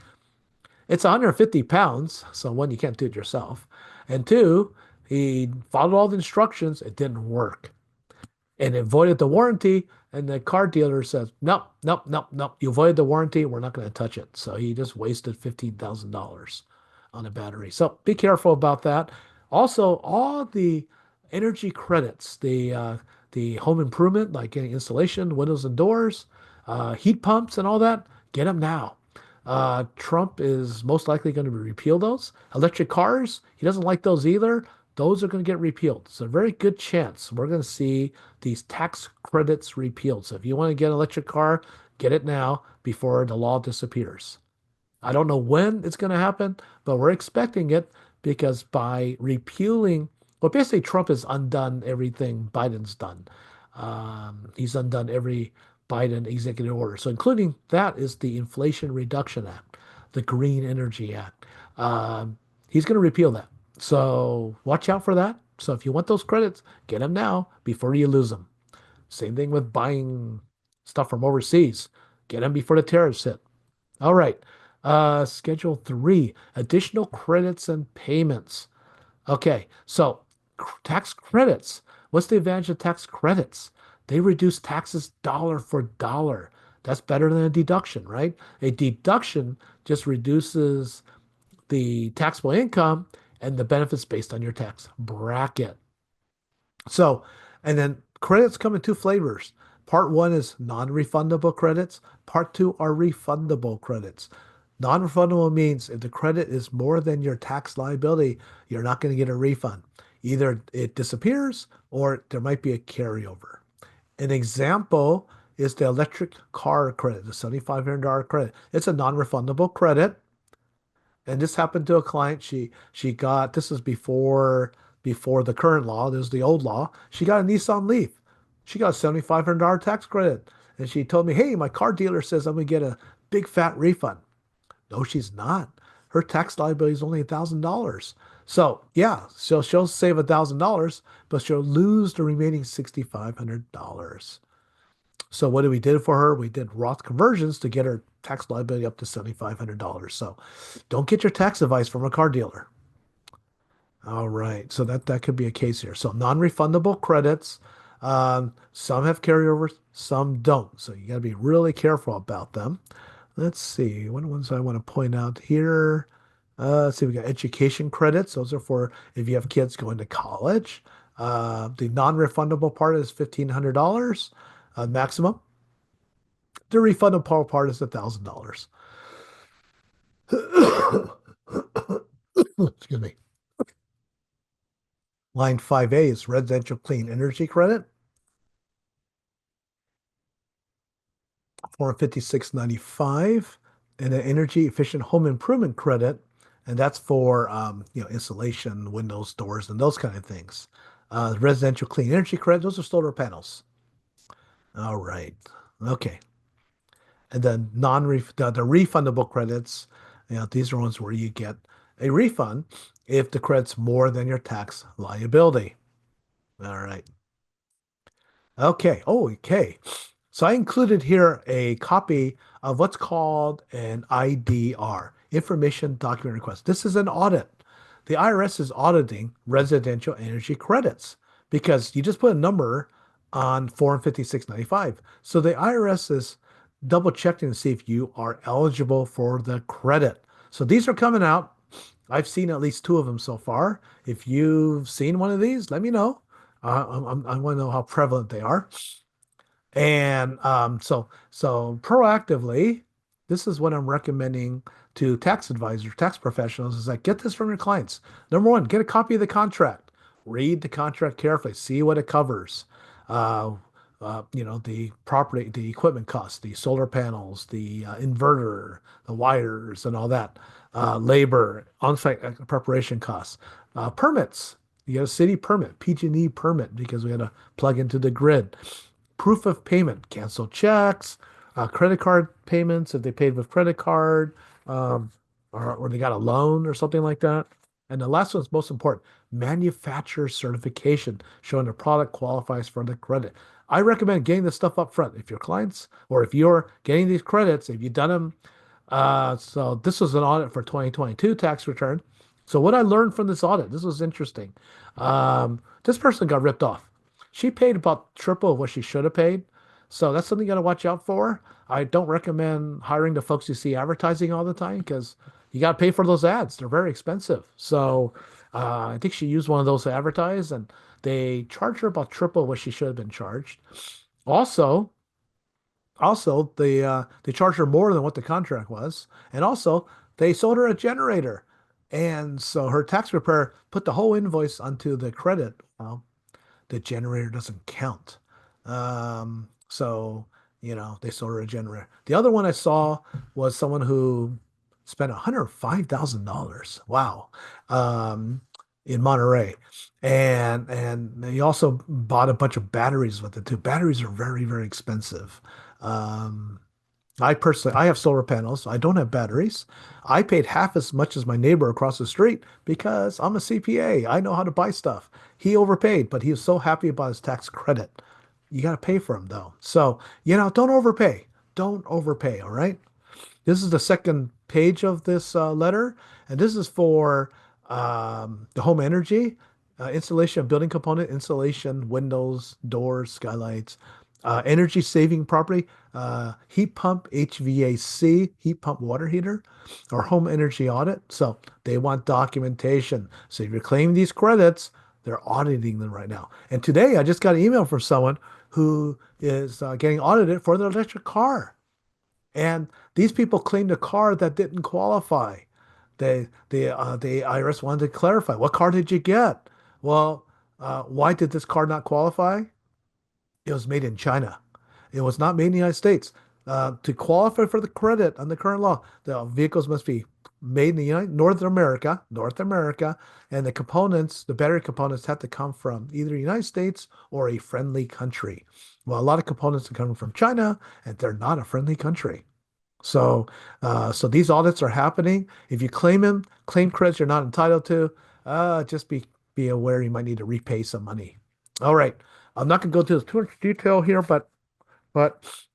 It's 150 pounds, so one, you can't do it yourself. And two, he followed all the instructions. It didn't work. And it voided the warranty. And the car dealer says, nope, nope, nope, nope. You voided the warranty. We're not going to touch it. So he just wasted $15,000 on a battery. So be careful about that. Also, all the energy credits, the home improvement, like getting installation, windows and doors, heat pumps, and all that, get them now. Trump is most likely going to repeal those. Electric cars, he doesn't like those either. Those are going to get repealed. So a very good chance we're going to see these tax credits repealed. So if you want to get an electric car, get it now before the law disappears. I don't know when it's going to happen, but we're expecting it because by repealing, well, basically Trump has undone everything Biden's done. He's undone every Biden executive order. So including that is the Inflation Reduction Act, the Green Energy Act. He's going to repeal that. So watch out for that. So if you want those credits, get them now before you lose them. Same thing with buying stuff from overseas. Get them before the tariffs hit. All right. Schedule 3, additional credits and payments. Okay, so tax credits. What's the advantage of tax credits? They reduce taxes dollar for dollar. That's better than a deduction, right? A deduction just reduces the taxable income and the benefits based on your tax bracket. So, and then credits come in two flavors. Part one is non-refundable credits. Part two are refundable credits. Non-refundable means if the credit is more than your tax liability, you're not going to get a refund. Either it disappears or there might be a carryover. An example is the electric car credit, the $7,500 credit. It's a non-refundable credit. And this happened to a client. She got this is before the current law. This is the old law. She got a Nissan Leaf. She got a $7,500 tax credit. And she told me, hey, my car dealer says I'm gonna get a big fat refund. No, she's not. Her tax liability is only $1,000. So yeah, so she'll save $1,000, but she'll lose the remaining $6,500. So what did we did for her? We did Roth conversions to get her tax liability up to $7,500. So don't get your tax advice from a car dealer. All right. So that could be a case here. So non-refundable credits. Some have carryovers, some don't. So you got to be really careful about them. Let's see. What ones I want to point out here? Let's see. We got education credits. Those are for if you have kids going to college. The non-refundable part is $1,500 maximum. The refundable part is $1,000. Excuse me. Line 5A is residential clean energy credit, $456.95, and an energy efficient home improvement credit, and that's for insulation, windows, doors, and those kind of things. Residential clean energy credit, those are solar panels. All right. Okay. And then the refundable credits, these are ones where you get a refund if the credit's more than your tax liability. All right. Okay. Oh, okay. So I included here a copy of what's called an IDR, Information Document Request. This is an audit. The IRS is auditing residential energy credits because you just put a number on Form 5695. So the IRS is double checking to see if you are eligible for the credit. So these are coming out. I've seen at least two of them so far. If you've seen one of these, let me know. I want to know how prevalent they are. And so proactively, this is what I'm recommending to tax advisors, tax professionals, is like get this from your clients. Number one, get a copy of the contract. Read the contract carefully. See what it covers. Uh, the property, the equipment costs, the solar panels, the inverter, the wires, and all that. Labor, on-site preparation costs, permits. You get a city permit, PG&E permit, because we had to plug into the grid. Proof of payment, cancel checks, credit card payments if they paid with credit card, um, or they got a loan or something like that. And the last one's most important, manufacturer certification, showing the product qualifies for the credit. I recommend getting this stuff up front. If your clients or if you're getting these credits, if you've done them, so this was an audit for 2022 tax return. So what I learned from this audit, this was interesting. This person got ripped off. She paid about triple of what she should have paid. So that's something you got to watch out for. I don't recommend hiring the folks you see advertising all the time because you got to pay for those ads. They're very expensive. So I think she used one of those to advertise and they charged her about triple what she should have been charged. Also, they charged her more than what the contract was. And also, they sold her a generator. And so her tax preparer put the whole invoice onto the credit. Well, the generator doesn't count. So, they sold her a generator. The other one I saw was someone who spent $105,000. Wow. In Monterey. And they also bought a bunch of batteries with it too. Batteries are very, very expensive. Um, I have solar panels. I don't have batteries. I paid half as much as my neighbor across the street because I'm a CPA. I know how to buy stuff. He overpaid, but he was so happy about his tax credit. You got to pay for him though. So, don't overpay. Don't overpay. All right. This is the second page of this letter, and this is for the home energy, installation of building component, installation, windows, doors, skylights, energy saving property, heat pump, HVAC, heat pump water heater, or home energy audit. So they want documentation. So if you're claiming these credits, they're auditing them right now. And today I just got an email from someone who is getting audited for their electric car. And these people claimed a car that didn't qualify. The IRS wanted to clarify, what car did you get? Well, why did this car not qualify? It was made in China. It was not made in the United States. To qualify for the credit on the current law, the vehicles must be made in the North America, and the components, the battery components, have to come from either the United States or a friendly country. Well, a lot of components are coming from China, and they're not a friendly country. So, so these audits are happening. If you claim credits you're not entitled to, just be aware you might need to repay some money. All right. I'm not going to go into too much detail here, but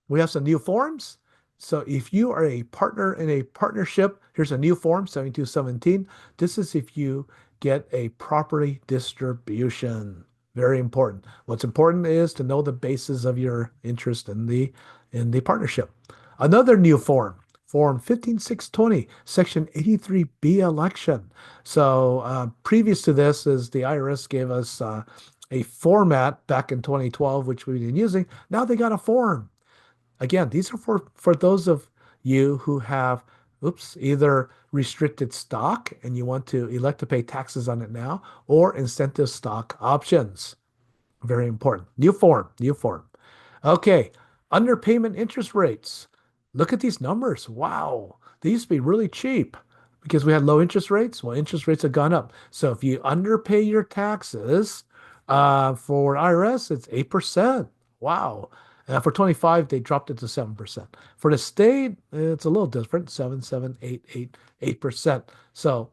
we have some new forms. So if you are a partner in a partnership, here's a new form, 7217. This is if you get a property distribution. Very important. What's important is to know the basis of your interest in the partnership. Another new form, Form 15620, Section 83B election. So previous to this is the IRS gave us a format back in 2012, which we've been using. Now they got a form. Again, these are for those of you who have, either restricted stock and you want to elect to pay taxes on it now, or incentive stock options. Very important. New form, new form. Okay, underpayment interest rates. Look at these numbers. Wow, they used to be really cheap because we had low interest rates. Well, interest rates have gone up. So if you underpay your taxes for IRS, it's 8%. Wow. For 25, they dropped it to 7%. For the state, it's a little different, 8%. So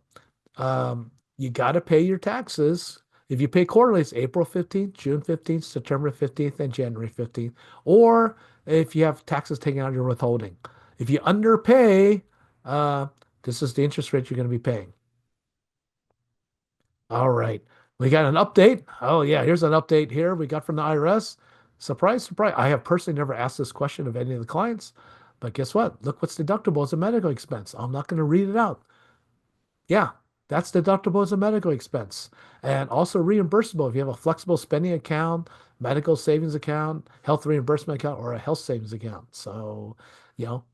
you got to pay your taxes. If you pay quarterly, it's April 15th, June 15th, September 15th, and January 15th. Or if you have taxes taken out of your withholding. If you underpay, uh, this is the interest rate you're going to be paying. All right. We got an update. Oh, yeah. Here's an update here we got from the IRS. Surprise, surprise. I have personally never asked this question of any of the clients, but guess what? Look what's deductible as a medical expense. I'm not going to read it out. Yeah, that's deductible as a medical expense. And also reimbursable if you have a flexible spending account, medical savings account, health reimbursement account, or a health savings account. So,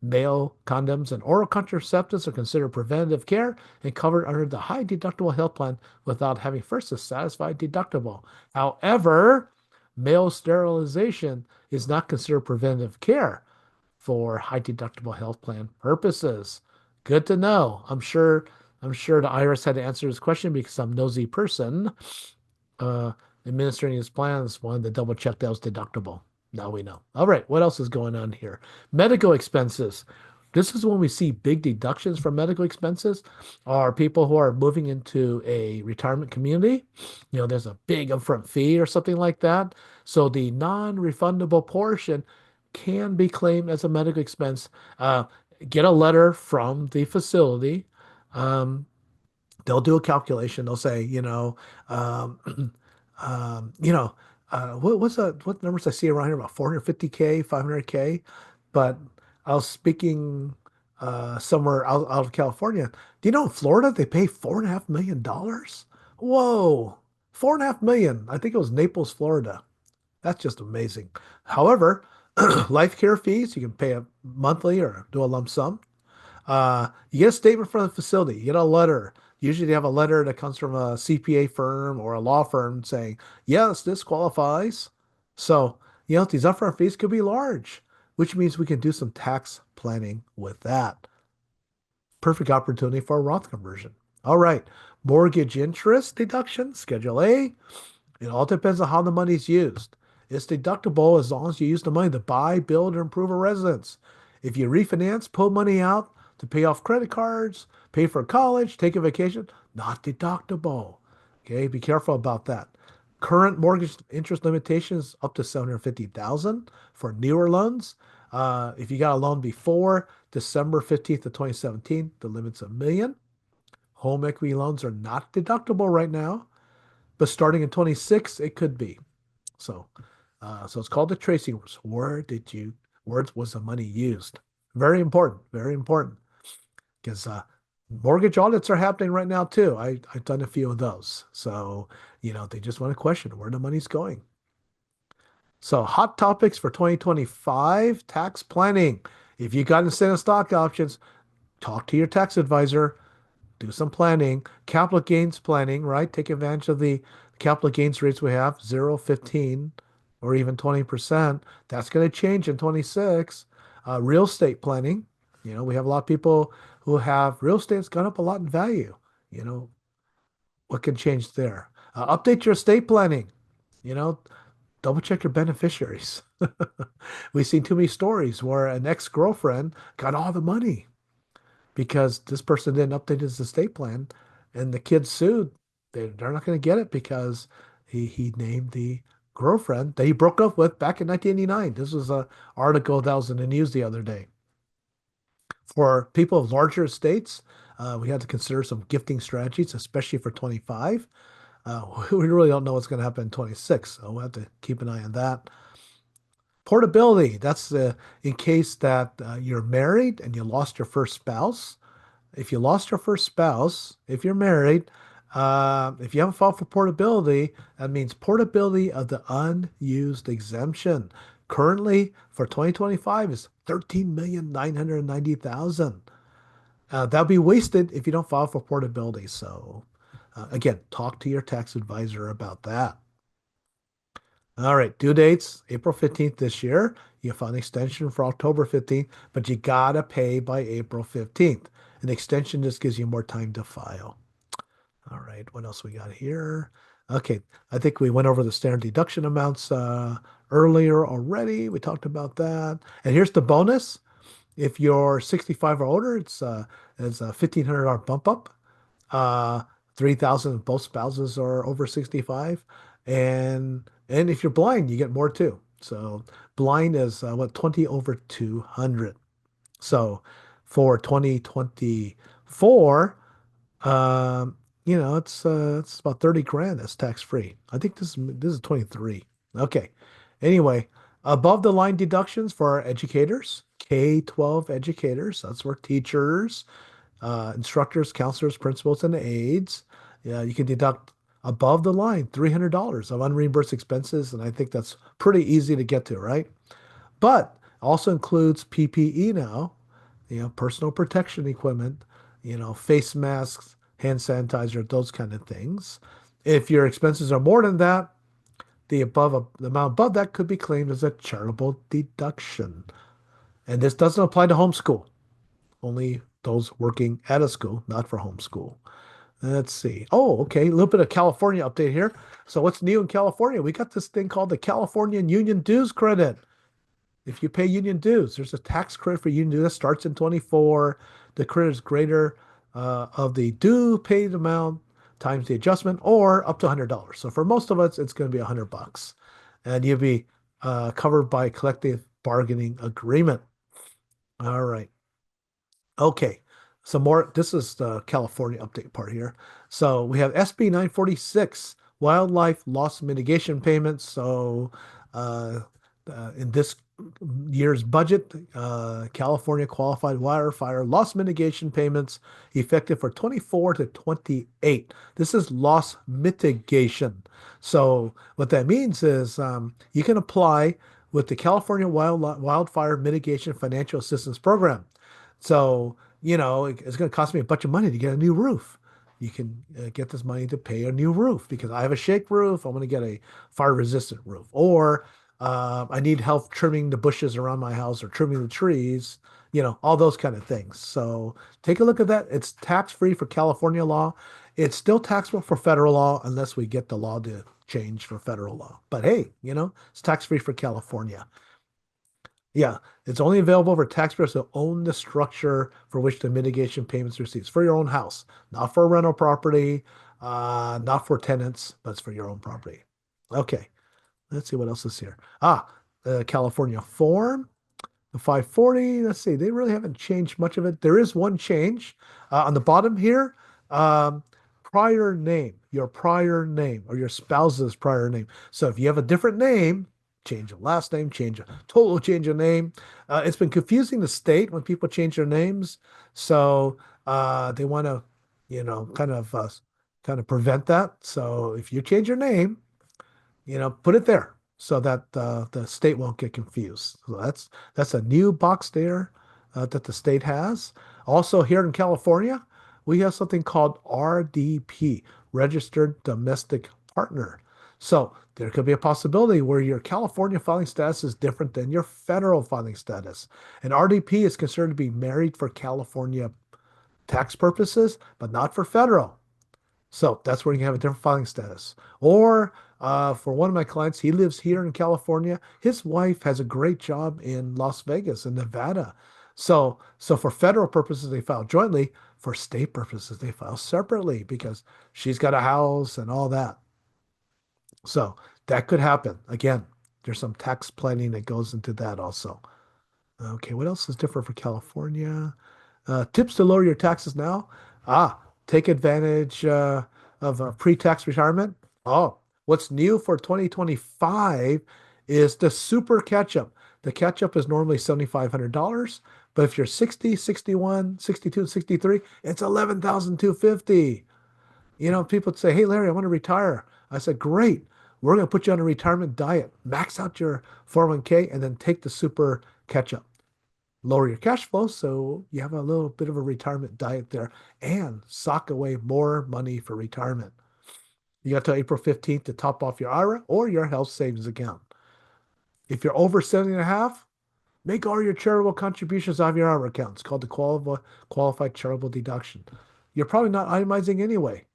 male condoms and oral contraceptives are considered preventative care and covered under the high deductible health plan without having first a satisfied deductible. However, male sterilization is not considered preventative care for high deductible health plan purposes. Good to know. I'm sure the IRS had to answer this question because some nosy person uh, administering his plans wanted to double check that was deductible. Now we know. All right, what else is going on here? Medical expenses. This is when we see big deductions from medical expenses, are people who are moving into a retirement community. There's a big upfront fee or something like that. So the non-refundable portion can be claimed as a medical expense. Get a letter from the facility. Um, they'll do a calculation. They'll say, um, you know, what numbers I see around here about 450K, 500K, but I was speaking somewhere out of California. Do you know in Florida they pay $4.5 million? Whoa, 4.5 million. I think it was Naples, Florida. That's just amazing. However, life care fees, you can pay a monthly or do a lump sum. You get a statement from the facility. You get a letter. Usually they have a letter that comes from a CPA firm or a law firm saying, yes, this qualifies. So, these upfront fees could be large, which means we can do some tax planning with that. Perfect opportunity for a Roth conversion. All right. Mortgage interest deduction, Schedule A. It all depends on how the money's used. It's deductible as long as you use the money to buy, build, or improve a residence. If you refinance, pull money out to pay off credit cards, pay for college, take a vacation, not deductible. Okay, be careful about that. Current mortgage interest limitations up to 750,000 for newer loans. If you got a loan before December 15th of 2017, the limit's a million. Home equity loans are not deductible right now, but starting in 26, it could be. So, so it's called the tracing rules. Where was the money used? Very important, very important. Because mortgage audits are happening right now too. I've done a few of those. So, they just want to question where the money's going. So hot topics for 2025 tax planning. If you got incentive stock options, talk to your tax advisor, do some planning, capital gains planning, right? Take advantage of the capital gains rates we have, 0, 15, or even 20%. That's going to change in 26. Real estate planning. We have a lot of people who have real estate's gone up a lot in value. You know, what can change there? Update your estate planning. You know, double check your beneficiaries. We've seen too many stories where an ex-girlfriend got all the money because this person didn't update his estate plan and the kids sued. They're not going to get it because he named the girlfriend that he broke up with back in 1989. This was a article that was in the news the other day. For people of larger estates, we had to consider some gifting strategies, especially for 25. We really don't know what's going to happen in 26, so we'll have to keep an eye on that. Portability, that's in case that you're married and you lost your first spouse. If you lost your first spouse, if you're married, if you haven't filed for portability, that means portability of the unused exemption. Currently for 2025 is 13,990,000. That'll be wasted if you don't file for portability. So again, talk to your tax advisor about that. All right, due dates, April 15th this year. You file an extension for October 15th, but you gotta pay by April 15th. An extension just gives you more time to file. All right, what else we got here? Okay, I think we went over the standard deduction amounts earlier already. We talked about that. And here's the bonus. If you're 65 or older, it's a $1,500 bump up. 3,000 if both spouses are over 65. And if you're blind, you get more too. So blind is what 20 over 200. So for 2024, it's about 30 grand that's tax free. I think this is 23. Okay. Anyway, above the line deductions for our educators, K-12 educators, that's where teachers, instructors, counselors, principals, and aides. Yeah, you can deduct above the line $300 of unreimbursed expenses, and I think that's pretty easy to get to, right? But also includes PPE now, personal protection equipment, face masks, hand sanitizer, those kind of things. If your expenses are more than that, the amount above that could be claimed as a charitable deduction. And this doesn't apply to homeschool, only those working at a school, not for homeschool. Let's see. Oh, okay. A little bit of California update here. So what's new in California? We got this thing called the California Union Dues Credit. If you pay union dues, there's a tax credit for union dues that starts in 24. The credit is greater of the due paid amount times the adjustment or up to $100. So for most of us, it's going to be $100. And you'll be covered by collective bargaining agreement. All right. Okay. Some more. This is the California update part here. So we have SB 946, wildlife loss mitigation payments. So in this year's budget, California qualified wildfire loss mitigation payments effective for 24 to 28. This is loss mitigation. So what that means is you can apply with the California Wildfire Mitigation Financial Assistance Program. So, it's going to cost me a bunch of money to get a new roof. You can get this money to pay a new roof because I have a shake roof. I want to get a fire resistant roof. Or I need help trimming the bushes around my house or trimming the trees, all those kind of things. So take a look at that. It's tax free for California law. It's still taxable for federal law unless we get the law to change for federal law. But hey, it's tax free for California. Yeah, it's only available for taxpayers who own the structure for which the mitigation payments received. For your own house, not for a rental property, not for tenants, but it's for your own property. Okay, let's see what else is here. The California form, the 540. Let's see, they really haven't changed much of it. There is one change on the bottom here. Prior name, your prior name or your spouse's prior name. So if you have a different name, change a last name, total change of name. It's been confusing the state when people change their names. So they want to, kind of prevent that. So if you change your name, put it there. so that the state won't get confused. So that's a new box there that the state has. Also, here in California, we have something called RDP, Registered Domestic Partner. So there could be a possibility where your California filing status is different than your federal filing status. And RDP is considered to be married for California tax purposes, but not for federal. So that's where you can have a different filing status. Or for one of my clients, he lives here in California. His wife has a great job in Las Vegas and Nevada. So for federal purposes, they file jointly. For state purposes, they file separately because she's got a house and all that. So that could happen. Again, there's some tax planning that goes into that also. Okay, what else is different for California? Tips to lower your taxes now. Take advantage of a pre-tax retirement. Oh, what's new for 2025 is the super catch-up. The catch-up is normally $7,500, but if you're 60, 61, 62, 63, it's 11,250. People say, "Hey, Larry, I want to retire." I said, "Great. We're going to put you on a retirement diet. Max out your 401k and then take the super catch-up. Lower your cash flow so you have a little bit of a retirement diet there and sock away more money for retirement. You got till April 15th to top off your IRA or your health savings account. If you're over 70 and a half, make all your charitable contributions out of your IRA account. It's called the qualified charitable deduction. You're probably not itemizing anyway.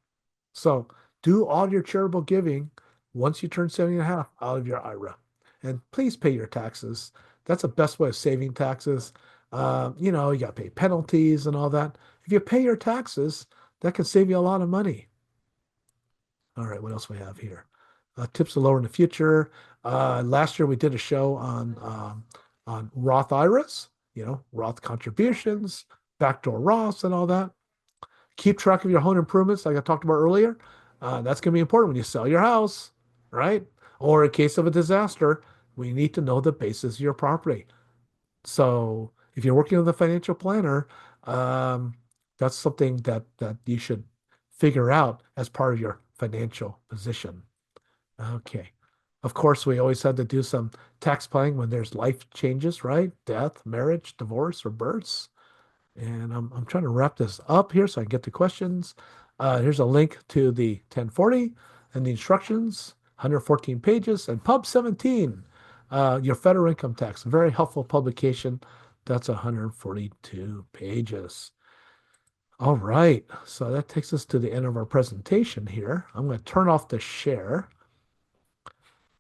So do all your charitable giving once you turn 70 and a half out of your IRA. And please pay your taxes. That's the best way of saving taxes. You got to pay penalties and all that. If you pay your taxes, that can save you a lot of money. All right, what else we have here? Tips to lower in the future. Last year we did a show on Roth IRAs, Roth contributions, backdoor Roths, and all that. Keep track of your home improvements, like I talked about earlier. That's going to be important when you sell your house, right? Or in case of a disaster, we need to know the basis of your property. So if you're working with a financial planner, that's something that you should figure out as part of your financial position. Okay. Of course, we always had to do some tax planning when there's life changes, right? Death, marriage, divorce, or births. And I'm trying to wrap this up here so I can get to questions. Here's a link to the 1040 and the instructions, 114 pages, and Pub 17, your federal income tax. Very helpful publication. That's 142 pages. All right, so that takes us to the end of our presentation here. I'm going to turn off the share.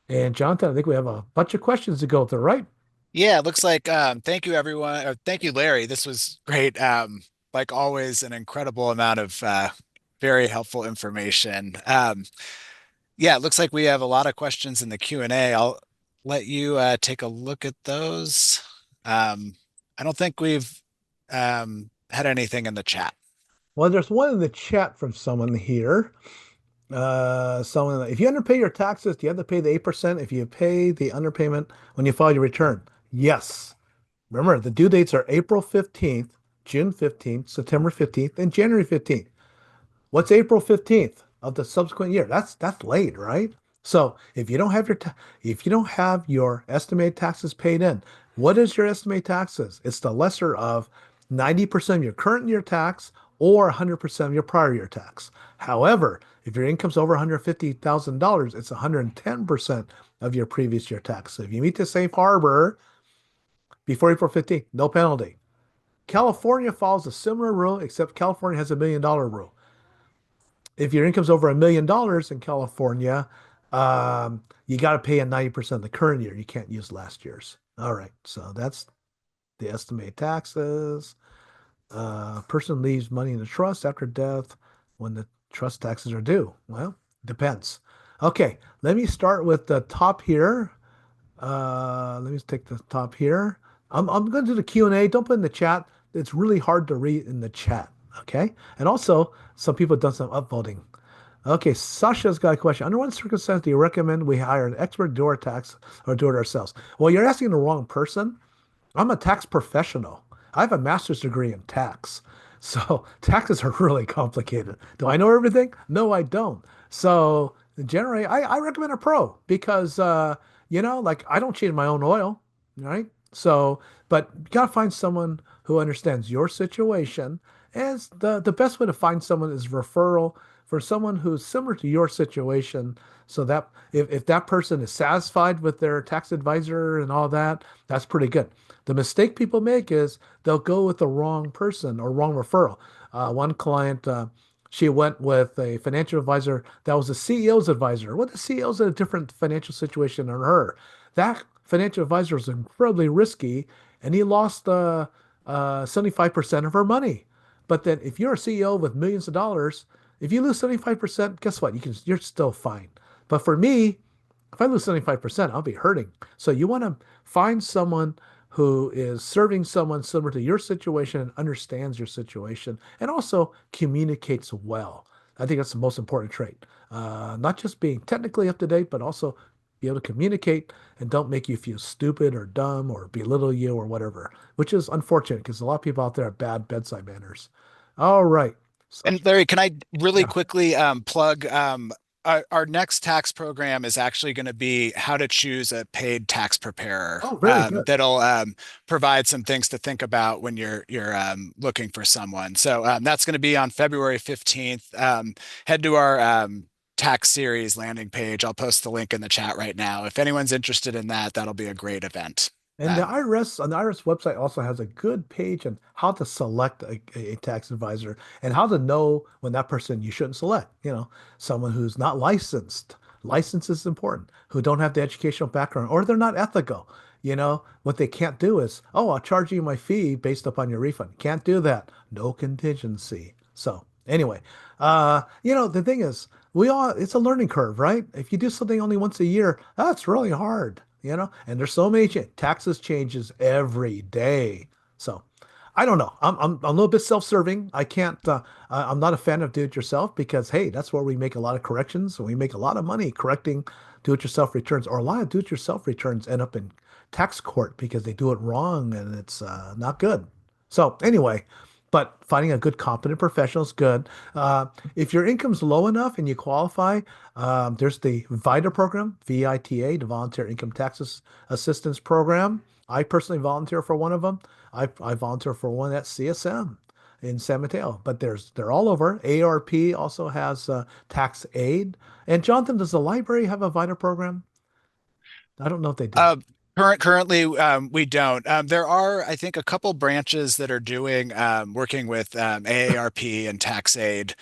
And Jonathan, I think we have a bunch of questions to go through, right? Yeah, it looks like thank you everyone. Thank you, Larry. This was great. Like always, an incredible amount of very helpful information. Yeah, it looks like we have a lot of questions in the Q&A. I'll let you take a look at those. I don't think we've had anything in the chat. Well, there's one in the chat from someone here. If you underpay your taxes, do you have to pay the 8% if you pay the underpayment when you file your return? Yes. Remember, the due dates are April 15th, June 15th, September 15th, and January 15th. What's April 15th of the subsequent year? That's late, right? So if you don't have your estimated taxes paid in, what is your estimated taxes? It's the lesser of 90% of your current year tax or 100% of your prior year tax. However, if your income's over $150,000, it's 110% of your previous year tax. So if you meet the safe harbor before April 15th, no penalty. California follows a similar rule, except California has $1 million rule. If your income's over $1 million in California, you got to pay a 90% of the current year. You can't use last year's. All right, so that's the estimated taxes. Person leaves money in the trust after death when the trust taxes are due. Well, depends. Okay, let me start with the top here. Let me take the top here. I'm going to do the Q&A. Don't put in the chat. It's really hard to read in the chat. Okay. And also, some people have done some upvoting. Okay. Sasha's got a question. Under what circumstance do you recommend we hire an expert to do our tax or do it ourselves? Well, you're asking the wrong person. I'm a tax professional. I have a master's degree in tax. So taxes are really complicated. Do I know everything? No, I don't. So generally, I recommend a pro because Like I don't change my own oil, right? So, but you gotta find someone who understands your situation. And the best way to find someone is referral for someone who's similar to your situation. So that if that person is satisfied with their tax advisor and all that, that's pretty good. The mistake people make is they'll go with the wrong person or wrong referral. One client, she went with a financial advisor that was a CEO's advisor. Well, the CEO's in a different financial situation than her. That financial advisor was incredibly risky, and he lost 75% of her money. But then, if you're a CEO with millions of dollars, if you lose 75%, guess what? You're still fine. But for me, if I lose 75%, I'll be hurting. So you want to find someone who is serving someone similar to your situation and understands your situation and also communicates well. I think that's the most important trait. Not just being technically up to date, but also be able to communicate and don't make you feel stupid or dumb or belittle you or whatever, which is unfortunate because a lot of people out there have bad bedside manners. All right. So, And Larry, can I really yeah. quickly plug our next tax program is actually going to be how to choose a paid tax preparer. Oh, very good. That'll provide some things to think about when you're looking for someone. So that's going to be on February 15th. Head to our tax series landing page. I'll post the link in the chat right now. If anyone's interested in that, that'll be a great event. And the Um, IRS on the IRS website also has a good page on how to select a tax advisor and how to know when that person you shouldn't select. Someone who's not licensed. License is important, who don't have the educational background or they're not ethical. What they can't do is, oh, I'll charge you my fee based upon your refund. Can't do that. No contingency. So anyway, the thing is, it's a learning curve, right? If you do something only once a year, that's really hard. And there's so many taxes changes every day. So I don't know. I'm a little bit self-serving. I can't, I'm not a fan of do-it-yourself because, hey, that's where we make a lot of corrections and we make a lot of money correcting do-it-yourself returns, or a lot of do-it-yourself returns end up in tax court because they do it wrong and it's not good. So anyway, but finding a good competent professional is good. If your income's low enough and you qualify, there's the VITA program, VITA, the Volunteer Income Tax Assistance Program. I personally volunteer for one of them. I volunteer for one at CSM in San Mateo, but they're all over. AARP also has tax aid. And Jonathan, does the library have a VITA program? I don't know if they do. Uh, currently, we don't. There are, I think, a couple branches that are doing working with AARP and TaxAid.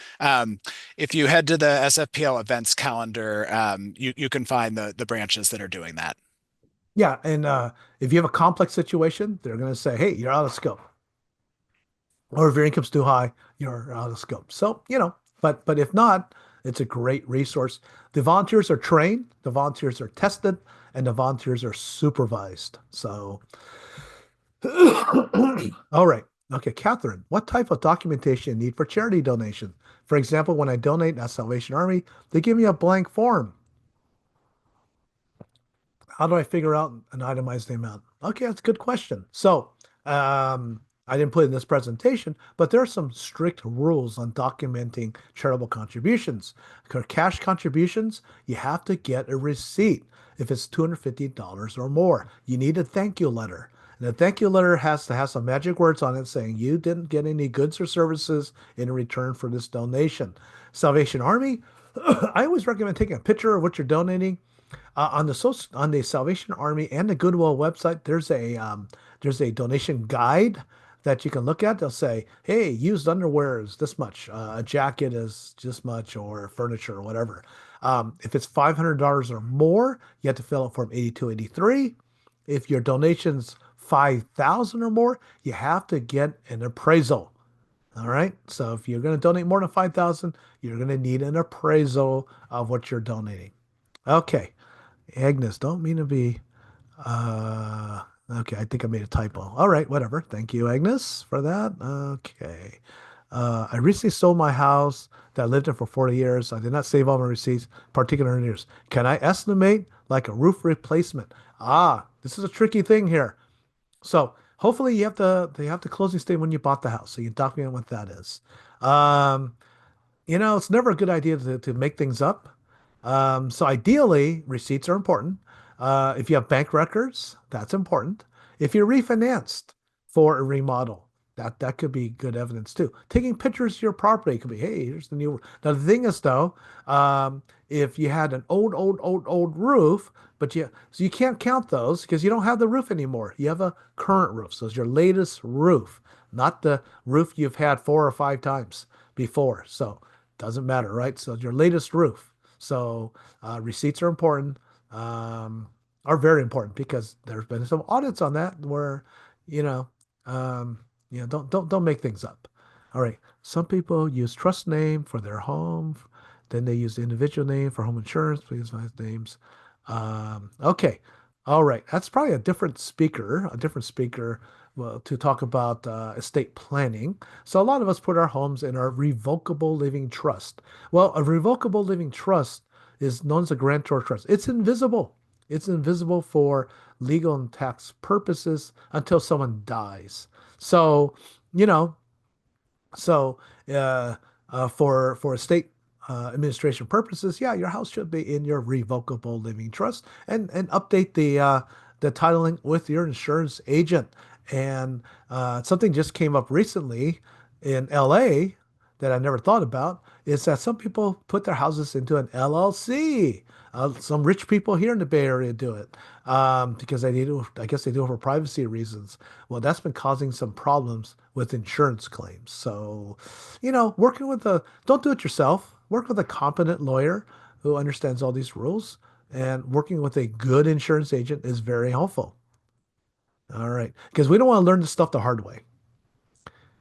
If you head to the SFPL events calendar, you can find the branches that are doing that. Yeah, and if you have a complex situation, they're going to say, "Hey, you're out of scope." Or if your income's too high, you're out of scope. So, but if not, it's a great resource. The volunteers are trained, the volunteers are tested, and the volunteers are supervised. So, all right. Okay, Catherine, what type of documentation you need for charity donation? For example, when I donate at Salvation Army, they give me a blank form. How do I figure out and itemize the amount? Okay, that's a good question. So, I didn't put it in this presentation, but there are some strict rules on documenting charitable contributions. For cash contributions, you have to get a receipt if it's $250 or more. You need a thank you letter. And the thank you letter has to have some magic words on it saying you didn't get any goods or services in return for this donation. Salvation Army, I always recommend taking a picture of what you're donating on the Salvation Army and the Goodwill website, there's a donation guide that you can look at. They'll say, "Hey, used underwear is this much, a jacket is this much, or furniture or whatever." If it's $500 or more, you have to fill out Form 8283. If your donation's 5,000 or more, you have to get an appraisal. All right. So if you're going to donate more than 5,000, you're going to need an appraisal of what you're donating. Okay. Agnes, don't mean to be. Okay, I think I made a typo. All right, whatever. Thank you, Agnes, for that. Okay. I recently sold my house that I lived in for 40 years. I did not save all my receipts, particular years. Can I estimate like a roof replacement? This is a tricky thing here. So hopefully you have the closing statement when you bought the house, so you document what that is. Um, it's never a good idea to make things up. So ideally, receipts are important. If you have bank records, that's important. If you refinanced for a remodel, that could be good evidence too. Taking pictures of your property could be, hey, here's the new. Now the thing is though, um, if you had an old roof, but so you can't count those because you don't have the roof anymore. You have a current roof, so it's your latest roof, not the roof you've had 4 or 5 times before. So doesn't matter, right? So it's your latest roof. So receipts are important, um, are very important because there's been some audits on that where, you know, um, don't make things up. All right. Some people use trust name for their home, then they use the individual name for home insurance. Please find names. Okay. All right. That's probably a different speaker, well, to talk about estate planning. So a lot of us put our homes in our revocable living trust. Well, a revocable living trust is known as a grantor trust. It's invisible. It's invisible for legal and tax purposes until someone dies. So, you know, so uh, for estate administration purposes, yeah, your house should be in your revocable living trust, and update the titling with your insurance agent. And something just came up recently in LA that I never thought about is that some people put their houses into an LLC. Some rich people here in the Bay Area do it because they do. I guess they do it for privacy reasons. Well, that's been causing some problems with insurance claims. So, working with don't do it yourself. Work with a competent lawyer who understands all these rules, and working with a good insurance agent is very helpful. All right, because we don't want to learn this stuff the hard way.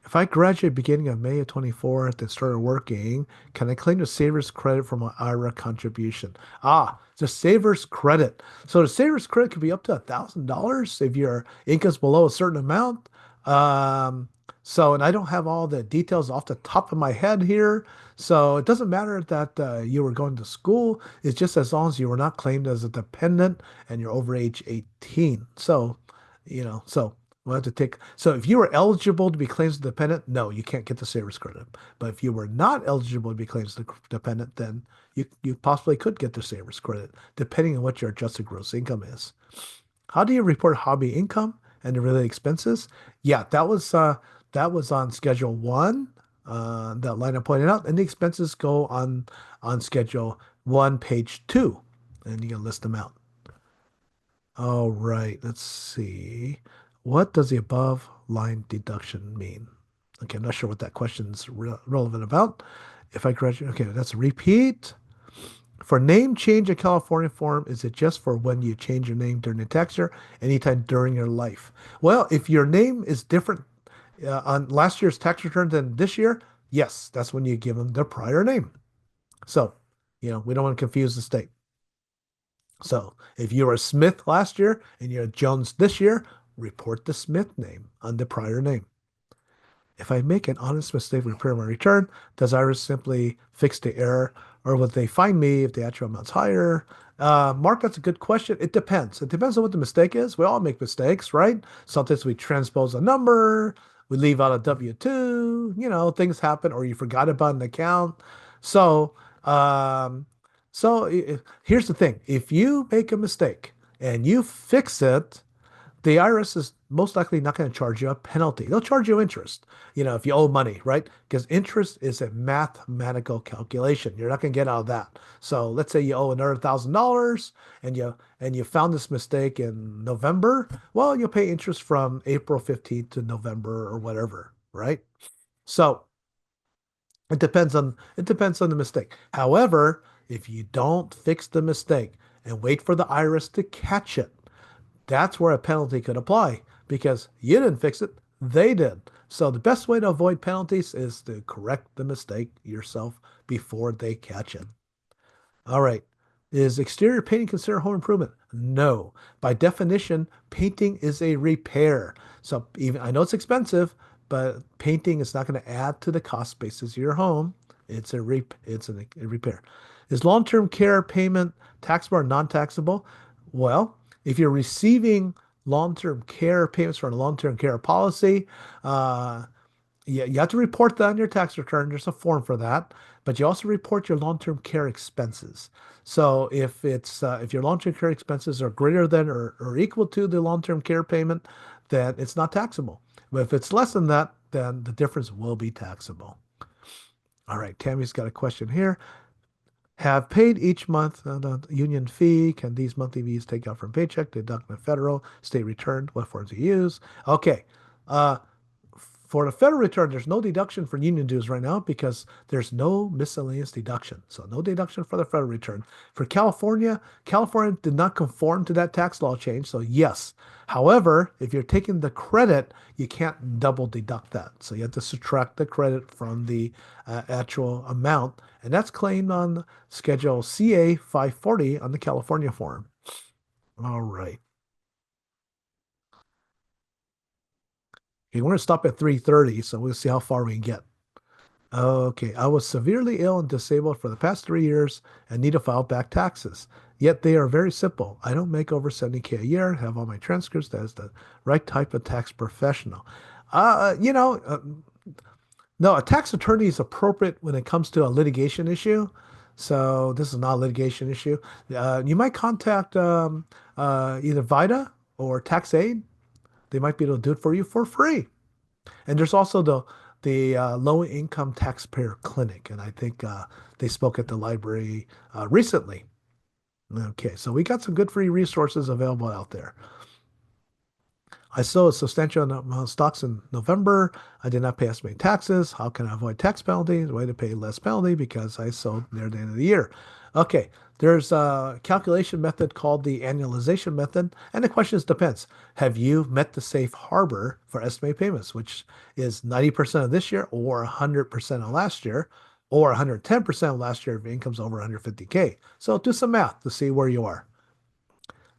If I graduate beginning of May of 24th and started working, can I claim the Savers credit for my IRA contribution? The Savers credit. So the Savers credit could be up to $1,000 if your income's below a certain amount. Um, and I don't have all the details off the top of my head here. So it doesn't matter that you were going to school. It's just as long as you were not claimed as a dependent and you're over age 18. So we'll have to take. So if you were eligible to be claims dependent, no, you can't get the Savers credit. But if you were not eligible to be claims dependent, then you possibly could get the Savers credit, depending on what your adjusted gross income is. How do you report hobby income and the related expenses? Yeah, that was on Schedule 1, that line I pointed out, and the expenses go on Schedule 1, page 2, and you can list them out. All right, let's see. What does the above line deduction mean? Okay, I'm not sure what that question's relevant about. If I graduate, okay, that's a repeat. For name change in California form, is it just for when you change your name during the tax year, anytime during your life? Well, if your name is different on last year's tax return than this year, yes, that's when you give them their prior name. So, we don't want to confuse the state. So if you were Smith last year and you're Jones this year, report the Smith name on the prior name. If I make an honest mistake with repair my return, does IRS simply fix the error, or would they fine me if the actual amount's higher? Mark, that's a good question. It depends. It depends on what the mistake is. We all make mistakes, right? Sometimes we transpose a number, we leave out a W-2, things happen, or you forgot about an account. So, um, here's the thing. If you make a mistake and you fix it, the IRS is most likely not going to charge you a penalty. They'll charge you interest, if you owe money, right? Because interest is a mathematical calculation. You're not going to get out of that. So let's say you owe another $1,000 and you found this mistake in November. Well, you'll pay interest from April 15th to November or whatever, right? So it depends on the mistake. However, if you don't fix the mistake and wait for the IRS to catch it, that's where a penalty could apply because you didn't fix it, they did. So the best way to avoid penalties is to correct the mistake yourself before they catch it. All right. Is exterior painting considered home improvement? No. By definition, painting is a repair. So even I know it's expensive, but painting is not going to add to the cost basis of your home. It's a repair. Is long-term care payment taxable or non-taxable? Well, if you're receiving long-term care payments for a long-term care policy, uh, Yeah, you have to report that on your tax return. There's a form for that, but you also report your long-term care expenses. So if your long-term care expenses are greater than or equal to the long-term care payment, then it's not taxable. But if it's less than that, then the difference will be taxable. All right, Tammy's got a question here. Have paid each month the union fee. Can these monthly fees take out from paycheck, deduct my federal, state return? What forms do you use? Okay. Uh, for the federal return, there's no deduction for union dues right now because there's no miscellaneous deduction. So no deduction for the federal return. For California, California did not conform to that tax law change. So yes. However, if you're taking the credit, you can't double deduct that. So you have to subtract the credit from the actual amount. And that's claimed on Schedule CA 540 on the California form. All right. Okay, we're going to stop at 3:30, so we'll see how far we can get. Okay, I was severely ill and disabled for the past 3 years and need to file back taxes. Yet they are very simple. I don't make over 70K a year, have all my transcripts as the right type of tax professional. Uh, you know, uh, no, a tax attorney is appropriate when it comes to a litigation issue. So this is not a litigation issue. You might contact either VITA or TaxAid. They might be able to do it for you for free. And there's also the low income taxpayer clinic, and I think they spoke at the library recently. Okay, so we got some good free resources available out there. I sold a substantial amount of stocks in November. I did not pay estimated taxes. How can I avoid tax penalties? Way to pay less penalty because I sold near the end of the year. Okay, there's a calculation method called the annualization method, and the question is depends. Have you met the safe harbor for estimated payments, which is 90% of this year or 100% of last year or 110% of last year if your income's over 150K? So do some math to see where you are.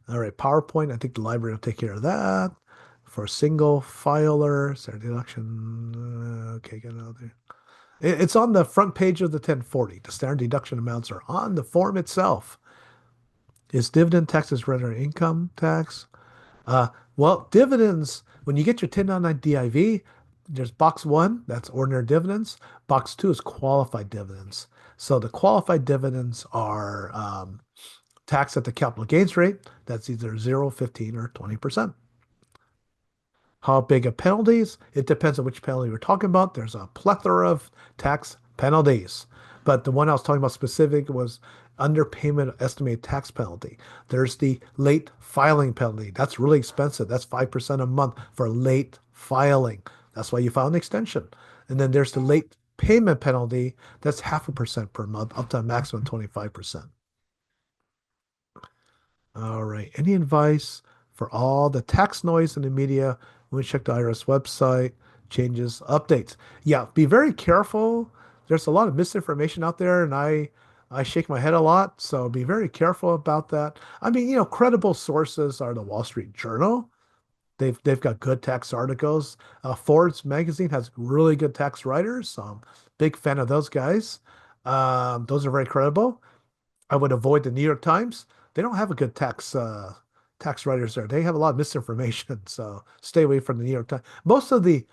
All right, PowerPoint, I think the library will take care of that. For a single filer, standard deduction. Okay, get out there. It's on the front page of the 1040. The standard deduction amounts are on the form itself. Is dividend taxes rather than income tax? Uh, well, dividends, when you get your 1099 DIV, there's box one, that's ordinary dividends. Box two is qualified dividends. So the qualified dividends are taxed at the capital gains rate. That's either 0, 15, or 20%. How big of penalties? It depends on which penalty we're talking about. There's a plethora of tax penalties. But the one I was talking about specific was underpayment of estimated tax penalty. There's the late filing penalty. That's really expensive. That's 5% a month for late filing. That's why you file an extension. And then there's the late payment penalty. That's 0.5% per month, up to a maximum 25%. All right. Any advice for all the tax noise in the media when we check the IRS website, changes, updates? Yeah, be very careful. There's a lot of misinformation out there, and I shake my head a lot, so be very careful about that. I mean, credible sources are the Wall Street Journal. They've got good tax articles. Forbes magazine has really good tax writers. So I'm big fan of those guys. Those are very credible. I would avoid the New York Times. They don't have a good tax writers there. They have a lot of misinformation, so stay away from the New York Times. Most of the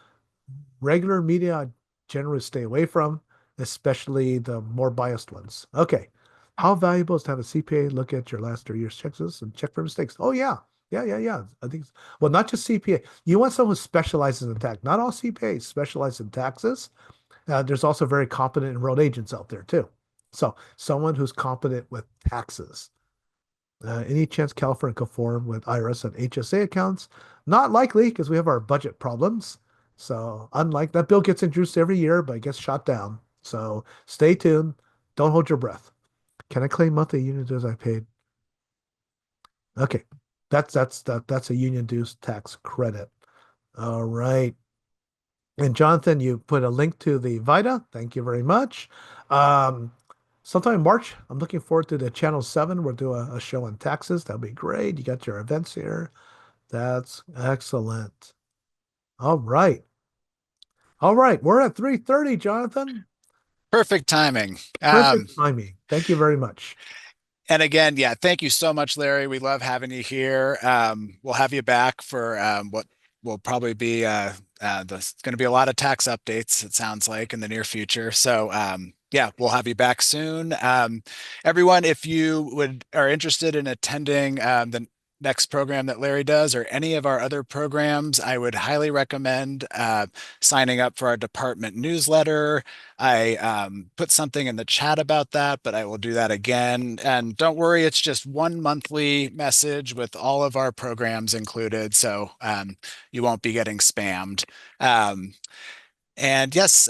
regular media I generally stay away from, especially the more biased ones. Okay. How valuable is to have a CPA look at your last 3 years' checks and check for mistakes? Oh yeah. Yeah. I think, well, not just CPA. You want someone who specializes in tax. Not all CPAs specialize in taxes. There's also very competent enrolled agents out there too. So someone who's competent with taxes. Any chance California conform with IRS and HSA accounts? Not likely because we have our budget problems. So unlike that bill gets introduced every year, but it gets shot down. So stay tuned. Don't hold your breath. Can I claim monthly union dues I paid? Okay. That's a union dues tax credit. All right. And Jonathan, you put a link to the VITA. Thank you very much. Um, Sometime in March, I'm looking forward to the Channel 7. We'll do a show on taxes. That'll be great. You got your events here. That's excellent. All right. All right. We're at 3:30, Jonathan. Perfect timing. Perfect timing. Thank you very much. And again, yeah, thank you so much, Larry. We love having you here. We'll have you back for what will probably be there's going to be a lot of tax updates, it sounds like, in the near future. So, yeah, we'll have you back soon. Everyone, if you are interested in attending the next program that Larry does or any of our other programs, I would highly recommend signing up for our department newsletter. I put something in the chat about that, but I will do that again. And don't worry, it's just one monthly message with all of our programs included. So you won't be getting spammed. Um, and yes,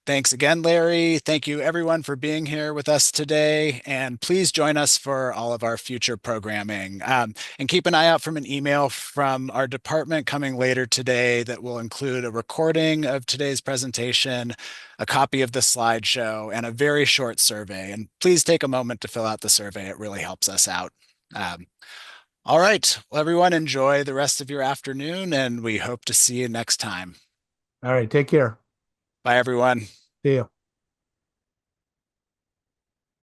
thanks again, Larry. Thank you, everyone, for being here with us today. And please join us for all of our future programming. And keep an eye out from an email from our department coming later today that will include a recording of today's presentation, a copy of the slideshow, and a very short survey. And please take a moment to fill out the survey. It really helps us out. Um, all right. Well, everyone, enjoy the rest of your afternoon, and we hope to see you next time. All right. Take care. Bye, everyone. See you.